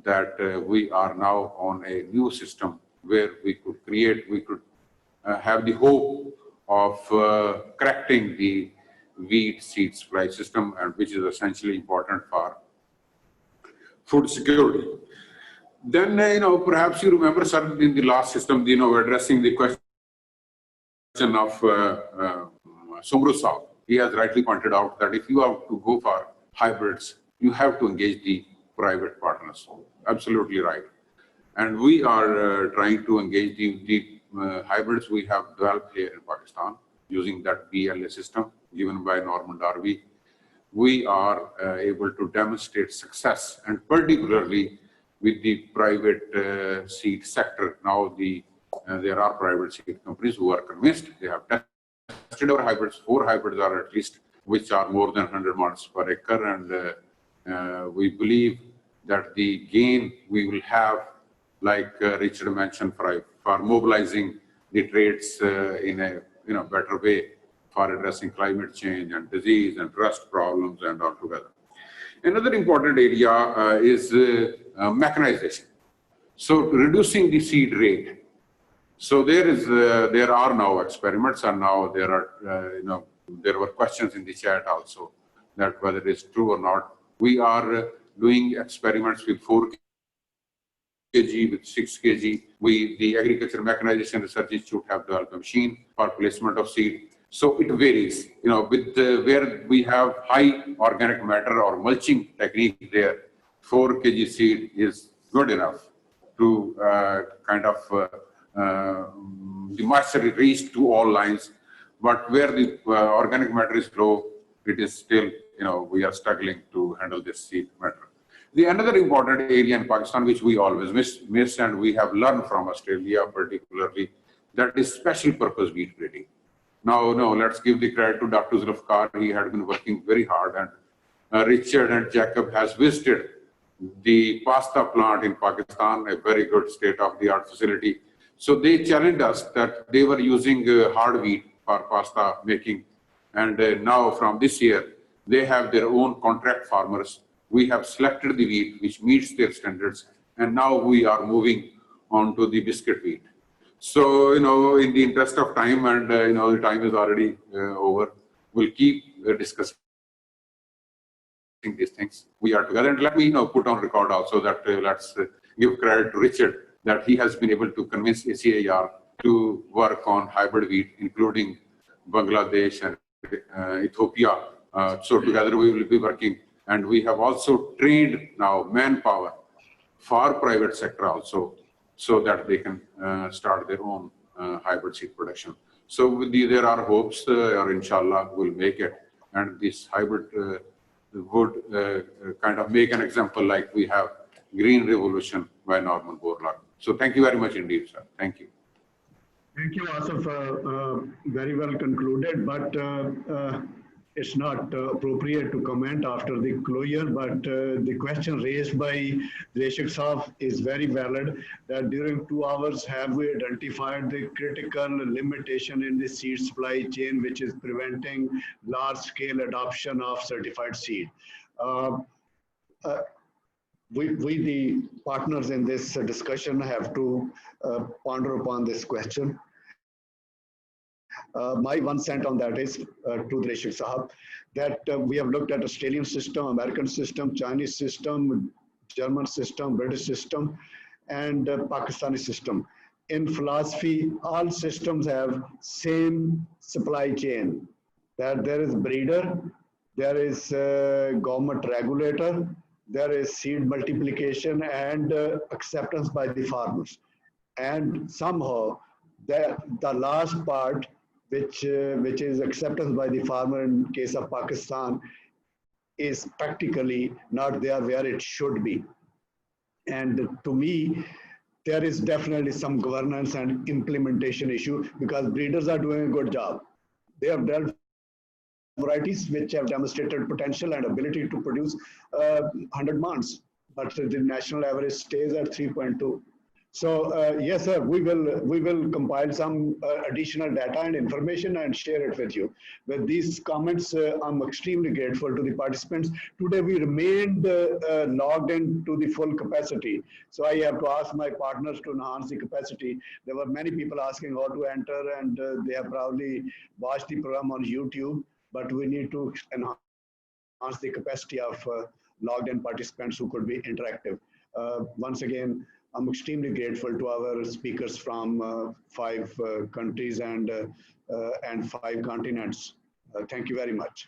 that we are now on a new system where we could have the hope of correcting the wheat seed supply system, and which is essentially important for food security. Then, perhaps you remember, sir, in the last system, addressing the question of Somrusa, he has rightly pointed out that if you have to go for hybrids, you have to engage the private partners. Absolutely right. And we are trying to engage the hybrids we have developed here in Pakistan using that BLA system given by Norman Darby. We are able to demonstrate success, and particularly with the private seed sector. Now there are private seed companies who are convinced. They have tested our hybrids. 4 hybrids are at least, which are more than 100 months per acre, and we believe that the gain we will have, like Richard mentioned, for mobilizing the trades in a better way for addressing climate change and disease and rust problems and all together. Another important area is mechanization. So reducing the seed rate. So there are now experiments, and now there are there were questions in the chat also that whether it is true or not. We are doing experiments with 4 kg, with 6 kg. The Agriculture Mechanization Research Institute have developed a machine for placement of seed. So it varies, with where we have high organic matter or mulching technique there, 4 kg seed is good enough to the moisture reach to all lines. But where the organic matter is low, it is still, we are struggling to handle this seed matter. The another important area in Pakistan, which we always miss and we have learned from Australia particularly, that is special purpose wheat breeding. Now, let's give the credit to Dr. Zulfikar. He had been working very hard, and Richard and Jacob has visited the pasta plant in Pakistan, a very good state-of-the-art facility. So they challenged us that they were using hard wheat for pasta making. And now from this year, they have their own contract farmers. We have selected the wheat which meets their standards. And now we are moving on to the biscuit wheat. So, in the interest of time, and the time is already over, we'll keep discussing these things. We are together. And let me put on record also that let's give credit to Richard that he has been able to convince ACIR to work on hybrid wheat, including Bangladesh and Ethiopia. So together we will be working. And we have also trained now manpower for private sector also, so that they can start their own hybrid seed production. So there are hopes, or inshallah, we'll make it. And this hybrid would kind of make an example like we have Green Revolution by Norman Borlaug. So thank you very much indeed, sir. Thank you. Thank you, Asif. Very well concluded, but it's not appropriate to comment after the closure, but the question raised by Reshik Saab is very valid, that during 2 hours have we identified the critical limitation in the seed supply chain which is preventing large-scale adoption of certified seed. We, the partners in this discussion, have to ponder upon this question. My 1 cent on that is to Reshik Sahab, that we have looked at Australian system, American system, Chinese system, German system, British system, and Pakistani system. In philosophy, all systems have same supply chain, that there is breeder, there is government regulator, there is seed multiplication and acceptance by the farmers. And somehow the last part, which is acceptance by the farmer in case of Pakistan, is practically not there where it should be. And to me, there is definitely some governance and implementation issue, because breeders are doing a good job. They have developed varieties which have demonstrated potential and ability to produce 100 months, but the national average stays at 3.2. So yes, sir, we will compile some additional data and information and share it with you. With these comments, I'm extremely grateful to the participants. Today we remained logged into the full capacity. So I have to ask my partners to enhance the capacity. There were many people asking how to enter, and they have probably watched the program on YouTube, but we need to enhance the capacity of logged in participants who could be interactive. Once again, I'm extremely grateful to our speakers from 5 countries and 5 continents. Thank you very much.